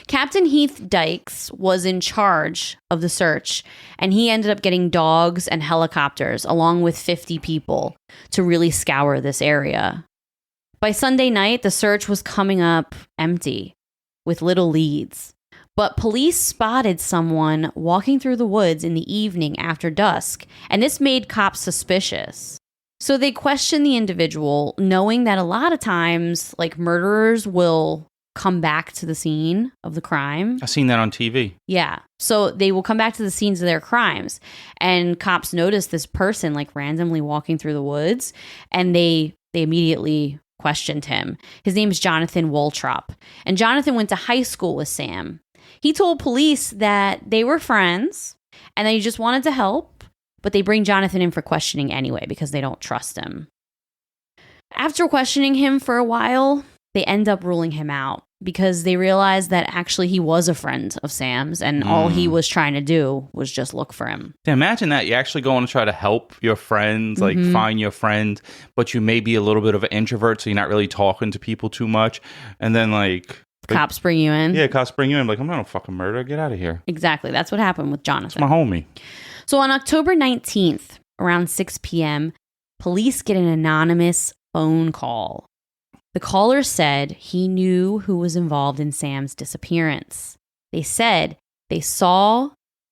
Speaker 1: Captain Heath Dykes was in charge of the search, and he ended up getting dogs and helicopters along with 50 people to really scour this area. By Sunday night, the search was coming up empty with little leads. But police spotted someone walking through the woods in the evening after dusk, and this made cops suspicious. So they questioned the individual, knowing that a lot of times, like, murderers will come back to the scene of the crime.
Speaker 2: I've seen that on TV.
Speaker 1: Yeah. So they will come back to the scenes of their crimes, and cops noticed this person, like, randomly walking through the woods, and they immediately questioned him. His name is Jonathan Woltrop, and Jonathan went to high school with Sam. He told police that they were friends and that he just wanted to help, but they bring Jonathan in for questioning anyway because they don't trust him. After questioning him for a while, they end up ruling him out because they realized that actually he was a friend of Sam's and all he was trying to do was just look for him.
Speaker 2: Yeah, imagine that. You're actually going to try to help your friends, like find your friend, but you may be a little bit of an introvert, so you're not really talking to people too much. And then
Speaker 1: cops bring you in.
Speaker 2: Yeah, cops bring you in. Like, I'm not a fucking murderer. Get out of here.
Speaker 1: Exactly. That's what happened with Jonathan.
Speaker 2: It's my homie.
Speaker 1: So on October 19th, around 6 p.m., police get an anonymous phone call. The caller said he knew who was involved in Sam's disappearance. They said they saw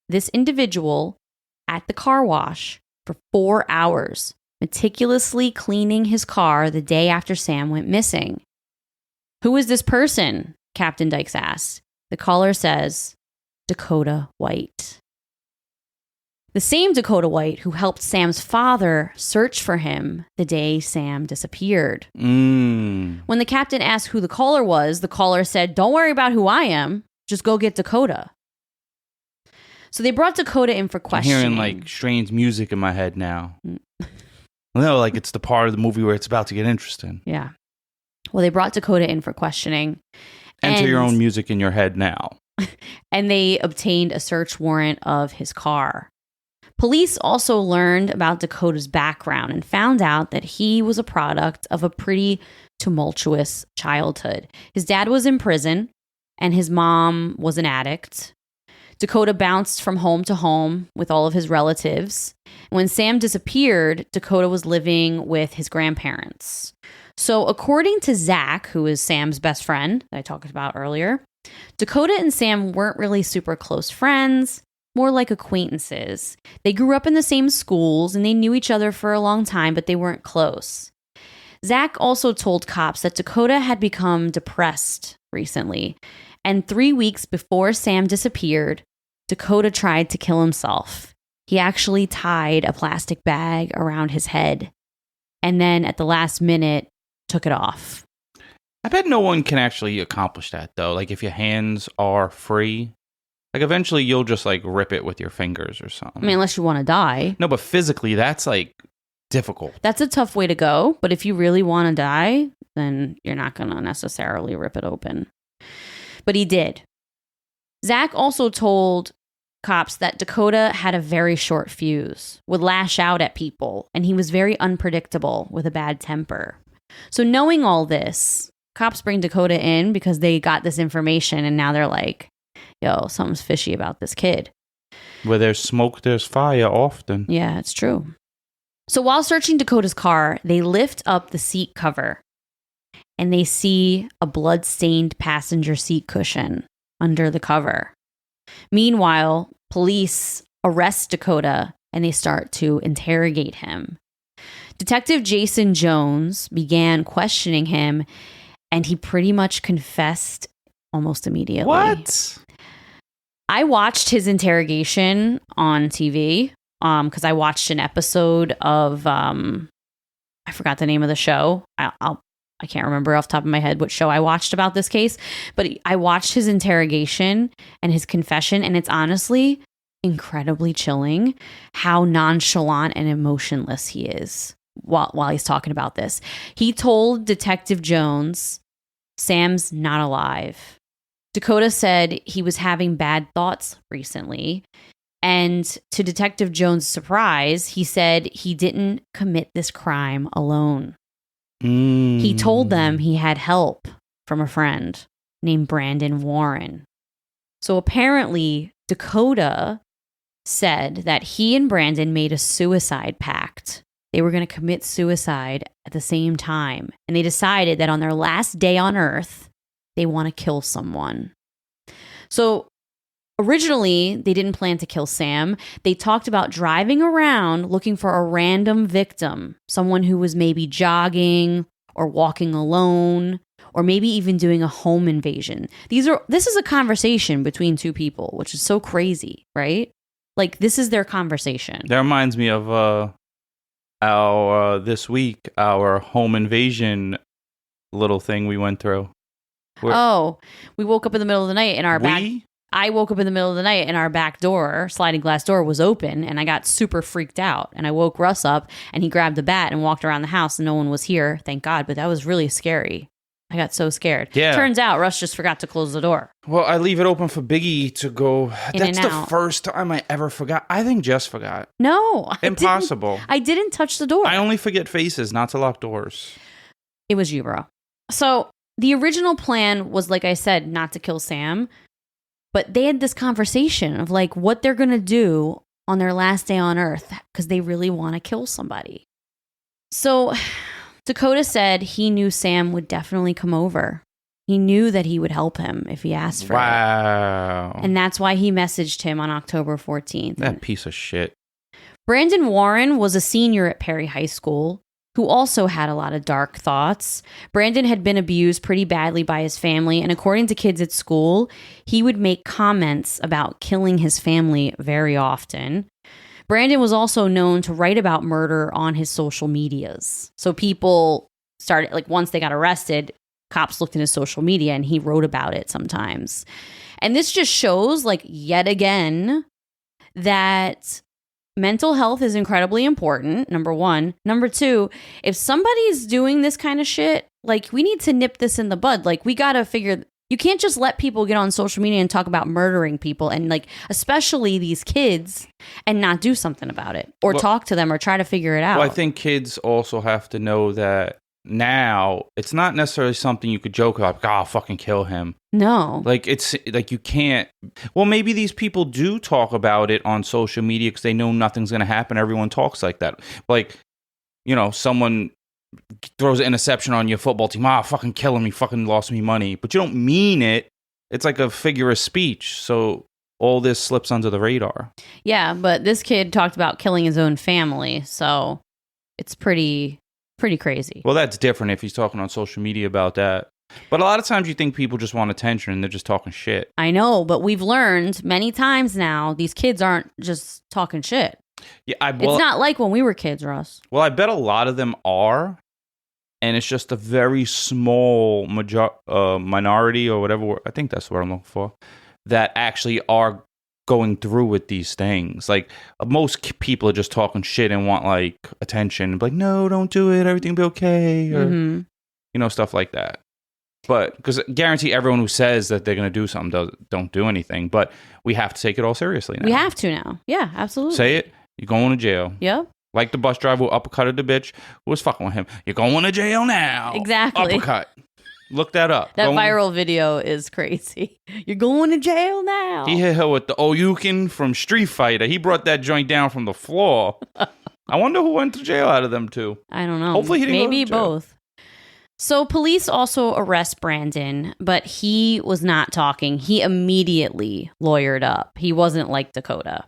Speaker 1: this individual at the car wash for 4 hours, meticulously cleaning his car the day after Sam went missing. Who is this person? Captain Dykes asked. The caller says, Dakota White. The same Dakota White who helped Sam's father search for him the day Sam disappeared. When the captain asked who the caller was, the caller said, don't worry about who I am. Just go get Dakota. So they brought Dakota in for questioning.
Speaker 2: I'm hearing like strange music in my head now. No, like it's the part of the movie where it's about to get interesting.
Speaker 1: Yeah. Well, they brought Dakota in for questioning.
Speaker 2: Enter your own music in your head now.
Speaker 1: And they obtained a search warrant of his car. Police also learned about Dakota's background and found out that he was a product of a pretty tumultuous childhood. His dad was in prison and his mom was an addict. Dakota bounced from home to home with all of his relatives. When Sam disappeared, Dakota was living with his grandparents. So according to Zach, who is Sam's best friend that I talked about earlier, Dakota and Sam weren't really super close friends, more like acquaintances. They grew up in the same schools and they knew each other for a long time, but they weren't close. Zach also told cops that Dakota had become depressed recently, and 3 weeks before Sam disappeared, Dakota tried to kill himself. He actually tied a plastic bag around his head, and then at the last minute, took it off.
Speaker 2: I bet no one can actually accomplish that, though. Like, if your hands are free, like, eventually you'll just, like, rip it with your fingers or something.
Speaker 1: I mean, unless you want to die.
Speaker 2: No, but physically, that's, like, difficult.
Speaker 1: That's a tough way to go, but if you really want to die, then you're not going to necessarily rip it open. But he did. Zach also told cops that Dakota had a very short fuse, would lash out at people, and he was very unpredictable with a bad temper. So knowing all this, cops bring Dakota in because they got this information and now they're like, yo, something's fishy about this kid.
Speaker 2: Where there's smoke, there's fire often.
Speaker 1: Yeah, it's true. So while searching Dakota's car, they lift up the seat cover and they see a blood-stained passenger seat cushion under the cover. Meanwhile, police arrest Dakota and they start to interrogate him. Detective Jason Jones began questioning him, and he pretty much confessed almost immediately.
Speaker 2: What?
Speaker 1: I watched his interrogation on TV because I watched an episode of I forgot the name of the show. I can't remember off the top of my head what show I watched about this case, but I watched his interrogation and his confession, and it's honestly incredibly chilling how nonchalant and emotionless he is while he's talking about this. He told Detective Jones, Sam's not alive. Dakota said he was having bad thoughts recently. And to Detective Jones' surprise, he said he didn't commit this crime alone. He told them he had help from a friend named Brandon Warren. So apparently, Dakota said that he and Brandon made a suicide pact. They were going to commit suicide at the same time. And they decided that on their last day on Earth, they want to kill someone. So originally, they didn't plan to kill Sam. They talked about driving around looking for a random victim, someone who was maybe jogging or walking alone, or maybe even doing a home invasion. This is a conversation between two people, which is so crazy, right? Like, this is their conversation.
Speaker 2: That reminds me of this week, our home invasion little thing we went through.
Speaker 1: We woke up in the middle of the night and I woke up in the middle of the night and our back door, sliding glass door, was open, and I got super freaked out. And I woke Russ up and he grabbed the bat and walked around the house and no one was here, thank God. But that was really scary. I got so scared.
Speaker 2: Yeah.
Speaker 1: Turns out Russ just forgot to close the door.
Speaker 2: Well, I leave it open for Biggie to go. That's the
Speaker 1: out.
Speaker 2: first time I ever forgot. I think Jess forgot.
Speaker 1: No.
Speaker 2: Impossible.
Speaker 1: I didn't touch the door.
Speaker 2: I only forget faces, not to lock doors.
Speaker 1: It was you, bro. So the original plan was, like I said, not to kill Sam. But they had this conversation of like what they're going to do on their last day on Earth because they really want to kill somebody. So Dakota said he knew Sam would definitely come over He knew that he would help him if he asked for it.
Speaker 2: Wow.
Speaker 1: And that's why he messaged him on October 14th.
Speaker 2: That piece of shit.
Speaker 1: Brandon Warren was a senior at Perry High School who also had a lot of dark thoughts. Brandon had been abused pretty badly by his family, and according to kids at school, he would make comments about killing his family very often. Brandon was also known to write about murder on his social medias. So people started, like, once they got arrested, cops looked in his social media and he wrote about it sometimes. And this just shows, like, yet again, that mental health is incredibly important, number one. Number two, if somebody's doing this kind of shit, like, we need to nip this in the bud. Like, we got to figure, you can't just let people get on social media and talk about murdering people, and, like, especially these kids, and not do something about it or talk to them or try to figure it out.
Speaker 2: Well, I think kids also have to know that now it's not necessarily something you could joke about, like, I'll fucking kill him.
Speaker 1: No.
Speaker 2: Like, it's like you can't. Well, maybe these people do talk about it on social media because they know nothing's going to happen. Everyone talks like that. Like, you know, someone throws an interception on your football team. Fucking killing me. Fucking lost me money. But you don't mean it. It's like a figure of speech. So all this slips under the radar.
Speaker 1: Yeah, but this kid talked about killing his own family. So it's pretty crazy.
Speaker 2: Well, that's different if he's talking on social media about that. But a lot of times you think people just want attention and they're just talking shit.
Speaker 1: I know, but we've learned many times now these kids aren't just talking shit.
Speaker 2: Yeah,
Speaker 1: it's not like when we were kids, Russ.
Speaker 2: Well, I bet a lot of them are, and it's just a very small minority or whatever. I think that's what I'm looking for, that actually are going through with these things. Like, most people are just talking shit and want, like, attention. Like, no, don't do it. Everything will be okay. Or, you know, stuff like that. But, because guarantee everyone who says that they're going to do something don't do anything. But we have to take it all seriously now.
Speaker 1: We have to now. Yeah, absolutely.
Speaker 2: Say it. You're going to jail.
Speaker 1: Yep.
Speaker 2: Like the bus driver who uppercutted the bitch who was fucking with him. You're going to jail now.
Speaker 1: Exactly.
Speaker 2: Uppercut. Look that up.
Speaker 1: That viral video is crazy. You're going to jail now.
Speaker 2: He hit her with the Oyukin from Street Fighter. He brought that joint down from the floor. I wonder who went to jail out of them two.
Speaker 1: I don't know.
Speaker 2: Hopefully he didn't
Speaker 1: Maybe
Speaker 2: go to jail.
Speaker 1: Both. So police also arrest Brandon, but he was not talking. He immediately lawyered up. He wasn't like Dakota.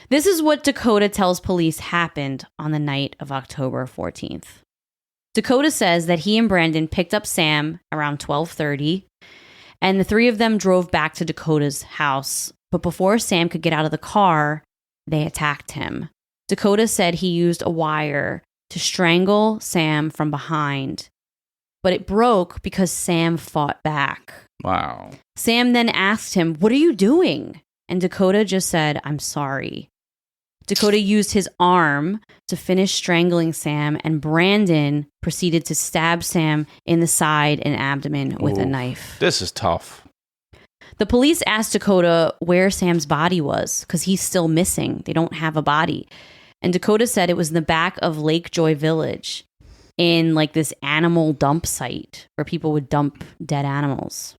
Speaker 1: This is what Dakota tells police happened on the night of October 14th. Dakota says that he and Brandon picked up Sam around 12:30, and the three of them drove back to Dakota's house. But before Sam could get out of the car, they attacked him. Dakota said he used a wire to strangle Sam from behind, but it broke because Sam fought back.
Speaker 2: Wow.
Speaker 1: Sam then asked him, "What are you doing?" And Dakota just said, "I'm sorry." Dakota used his arm to finish strangling Sam, and Brandon proceeded to stab Sam in the side and abdomen with a knife.
Speaker 2: This is tough.
Speaker 1: The police asked Dakota where Sam's body was because he's still missing. They don't have a body. And Dakota said it was in the back of Lake Joy Village in, like, this animal dump site where people would dump dead animals.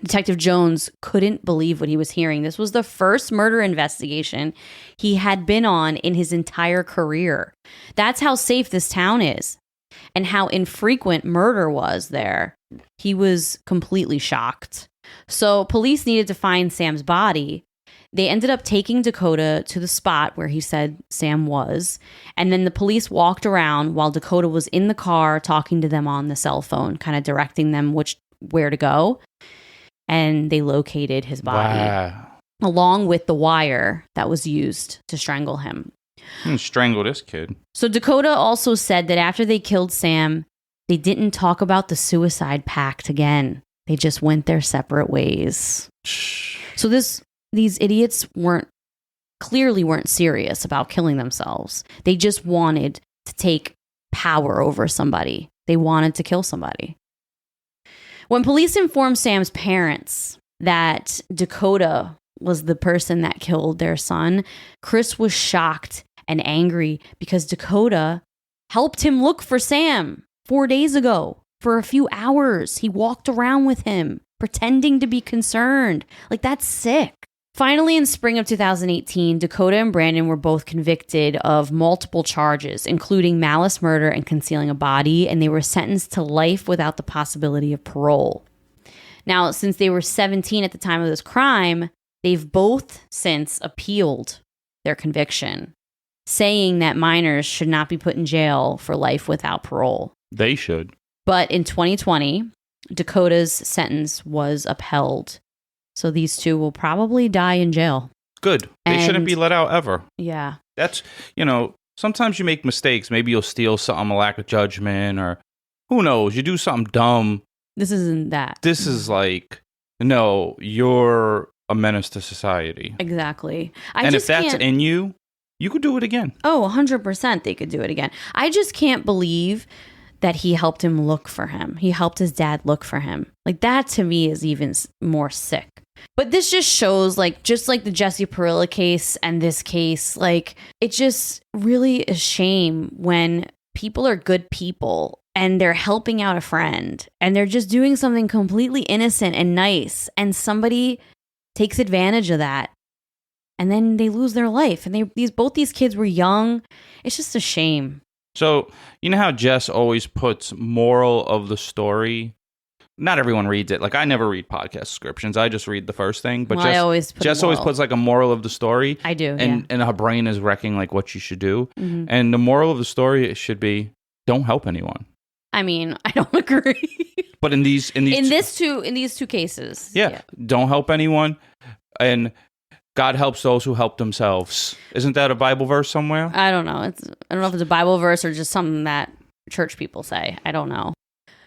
Speaker 1: Detective Jones couldn't believe what he was hearing. This was the first murder investigation he had been on in his entire career. That's how safe this town is and how infrequent murder was there. He was completely shocked. So police needed to find Sam's body. They ended up taking Dakota to the spot where he said Sam was. And then the police walked around while Dakota was in the car talking to them on the cell phone, kind of directing them where to go. And they located his body, along with the wire that was used to strangle him.
Speaker 2: Strangle this kid.
Speaker 1: So Dakota also said that after they killed Sam, they didn't talk about the suicide pact again. They just went their separate ways. So these idiots clearly weren't serious about killing themselves. They just wanted to take power over somebody. They wanted to kill somebody. When police informed Sam's parents that Dakota was the person that killed their son, Chris was shocked and angry because Dakota helped him look for Sam 4 days ago for a few hours. He walked around with him, pretending to be concerned. Like, that's sick. Finally, in spring of 2018, Dakota and Brandon were both convicted of multiple charges, including malice murder and concealing a body, and they were sentenced to life without the possibility of parole. Now, since they were 17 at the time of this crime, they've both since appealed their conviction, saying that minors should not be put in jail for life without parole.
Speaker 2: They should.
Speaker 1: But in 2020, Dakota's sentence was upheld. So these two will probably die in jail.
Speaker 2: Good. They shouldn't be let out ever.
Speaker 1: Yeah.
Speaker 2: That's, sometimes you make mistakes. Maybe you'll steal something, a lack of judgment, or who knows? You do something dumb.
Speaker 1: This isn't that.
Speaker 2: This is like, no, you're a menace to society.
Speaker 1: Exactly.
Speaker 2: And if that's in you, you could do it again.
Speaker 1: Oh, 100% they could do it again. I just can't believe that he helped him look for him. He helped his dad look for him. Like, that to me is even more sick. But this just shows, just like the Jesse Parilla case and this case, it's just really a shame when people are good people and they're helping out a friend and they're just doing something completely innocent and nice, and somebody takes advantage of that and then they lose their life. And both these kids were young. It's just a shame.
Speaker 2: So, you know how Jess always puts moral of the story? Not everyone reads it. I never read podcast descriptions. I just read the first thing. But Jess always puts a moral of the story.
Speaker 1: I do,
Speaker 2: and her brain is wrecking what you should do.
Speaker 1: Mm-hmm.
Speaker 2: And the moral of the story should be, don't help anyone.
Speaker 1: I mean, I don't agree.
Speaker 2: But in these
Speaker 1: two cases,
Speaker 2: yeah, don't help anyone, and God helps those who help themselves. Isn't that a Bible verse somewhere?
Speaker 1: I don't know. I don't know if it's a Bible verse or just something that church people say. I don't know.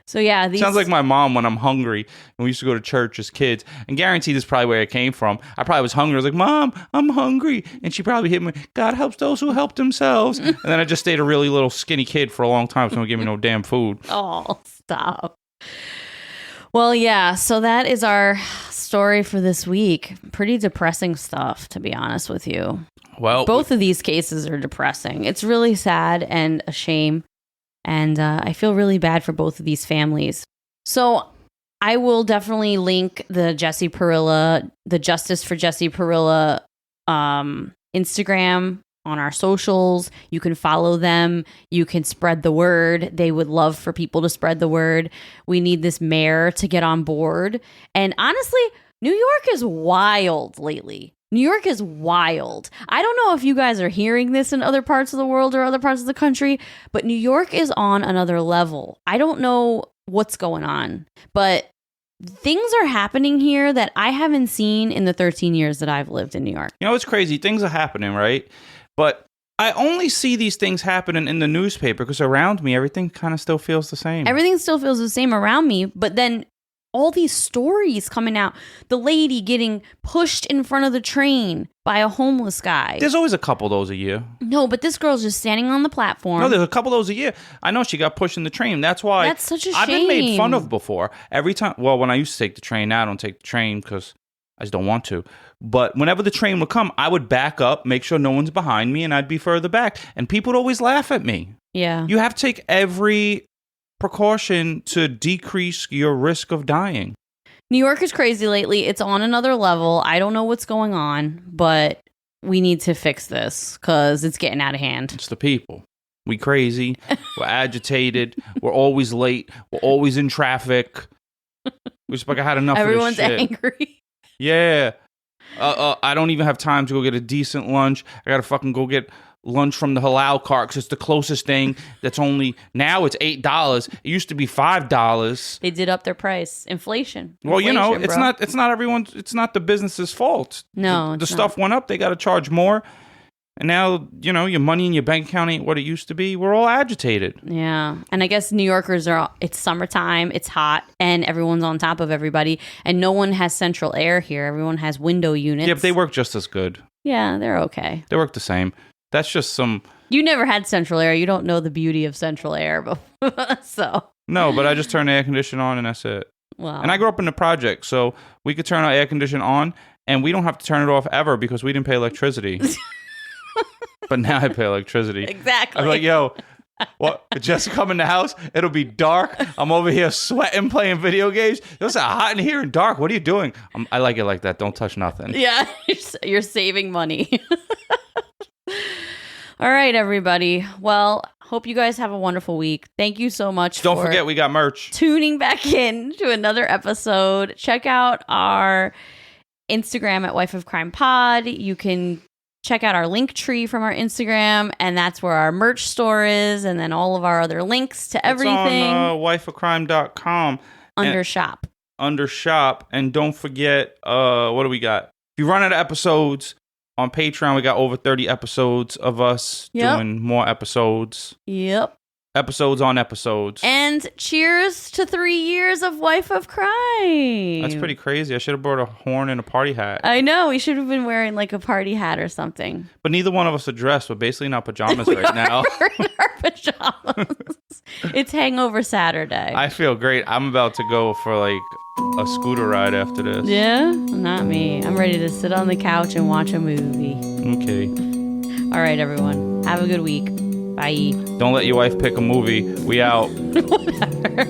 Speaker 1: So yeah,
Speaker 2: sounds like my mom when I'm hungry, and we used to go to church as kids, and guaranteed this is probably where it came from. I probably was hungry. I was like, Mom, I'm hungry. And she probably hit me, God helps those who help themselves. And then I just stayed a really little skinny kid for a long time, so don't give me no damn food.
Speaker 1: Oh, stop. Well, yeah, so that is our story for this week. Pretty depressing stuff, to be honest with you.
Speaker 2: Well,
Speaker 1: both of these cases are depressing. It's really sad and a shame. And I feel really bad for both of these families. So I will definitely link the Jesse Parilla, the Justice for Jesse Parilla Instagram on our socials. You can follow them. You can spread the word. They would love for people to spread the word. We need this mayor to get on board. And honestly, New York is wild lately. New York is wild. I don't know if you guys are hearing this in other parts of the world or other parts of the country, but New York is on another level. I don't know what's going on, but things are happening here that I haven't seen in the 13 years that I've lived in New York.
Speaker 2: It's crazy. Things are happening, right? But I only see these things happening in the newspaper because around me, everything kind of still feels the same.
Speaker 1: Everything still feels the same around me, but then all these stories coming out. The lady getting pushed in front of the train by a homeless guy.
Speaker 2: There's always a couple of those a year.
Speaker 1: No, but this girl's just standing on the platform.
Speaker 2: No, there's a couple of those a year. I know she got pushed in the train. That's why.
Speaker 1: That's such a shame.
Speaker 2: I've been made fun of before. Every time. Well, when I used to take the train, now I don't take the train because I just don't want to. But whenever the train would come, I would back up, make sure no one's behind me, and I'd be further back. And people would always laugh at me.
Speaker 1: Yeah.
Speaker 2: You have to take every precaution to decrease your risk of dying.
Speaker 1: New York is crazy lately. It's on another level. I don't know what's going on, but we need to fix this because it's getting out of hand.
Speaker 2: It's the people. We crazy. We're agitated. We're always late. We're always in traffic. We're just I had enough
Speaker 1: Everyone's
Speaker 2: of this shit.
Speaker 1: angry.
Speaker 2: Yeah. I don't even have time to go get a decent lunch. I got to fucking go get lunch from the halal cart because it's the closest thing that's only now it's $8. It used to be $5.
Speaker 1: They did up their price. Inflation.
Speaker 2: Well,
Speaker 1: Inflation,
Speaker 2: it's not everyone's, it's not the business's fault.
Speaker 1: No,
Speaker 2: the stuff went up. They got to charge more. And now, your money in your bank account ain't what it used to be. We're all agitated.
Speaker 1: Yeah. And I guess New Yorkers it's summertime, it's hot, and everyone's on top of everybody. And no one has central air here. Everyone has window units.
Speaker 2: Yeah, but they work just as good.
Speaker 1: Yeah, they're okay.
Speaker 2: They work the same. That's just some...
Speaker 1: You never had central air. You don't know the beauty of central air. So...
Speaker 2: No, but I just turn the air conditioner on and that's it.
Speaker 1: Wow.
Speaker 2: And I grew up in the project, so we could turn our air conditioner on and we don't have to turn it off ever because we didn't pay electricity. But now I pay electricity.
Speaker 1: Exactly.
Speaker 2: I'm like, yo, what? Just come in the house, it'll be dark. I'm over here sweating, playing video games. It's hot in here and dark. What are you doing? I like it like that. Don't touch nothing.
Speaker 1: Yeah, you're saving money. All right, everybody. Well, Hope you guys have a wonderful week. Thank you so much.
Speaker 2: Don't forget, we got merch.
Speaker 1: Tuning back in to another episode. Check out our Instagram at Wife of Crime Pod. You can check out our link tree from our Instagram, and that's where our merch store is, and then all of our other links to everything.
Speaker 2: It's on wifeofcrime.com.
Speaker 1: Under shop.
Speaker 2: Under shop. And don't forget, what do we got? If you run out of episodes on Patreon, we got over 30 episodes of us doing more episodes.
Speaker 1: Yep.
Speaker 2: Episodes on episodes.
Speaker 1: And cheers to 3 years of Wife of Crime.
Speaker 2: That's pretty crazy. I should have brought a horn and a party hat.
Speaker 1: I know. We should have been wearing like a party hat or something.
Speaker 2: But neither one of us are dressed. We're basically in our pajamas right now.
Speaker 1: We're in our pajamas. It's Hangover Saturday.
Speaker 2: I feel great. I'm about to go for like a scooter ride after this.
Speaker 1: Yeah? Not me. I'm ready to sit on the couch and watch a movie.
Speaker 2: Okay.
Speaker 1: All right, everyone. Have a good week. Bye.
Speaker 2: Don't let your wife pick a movie. We out.
Speaker 1: Whatever.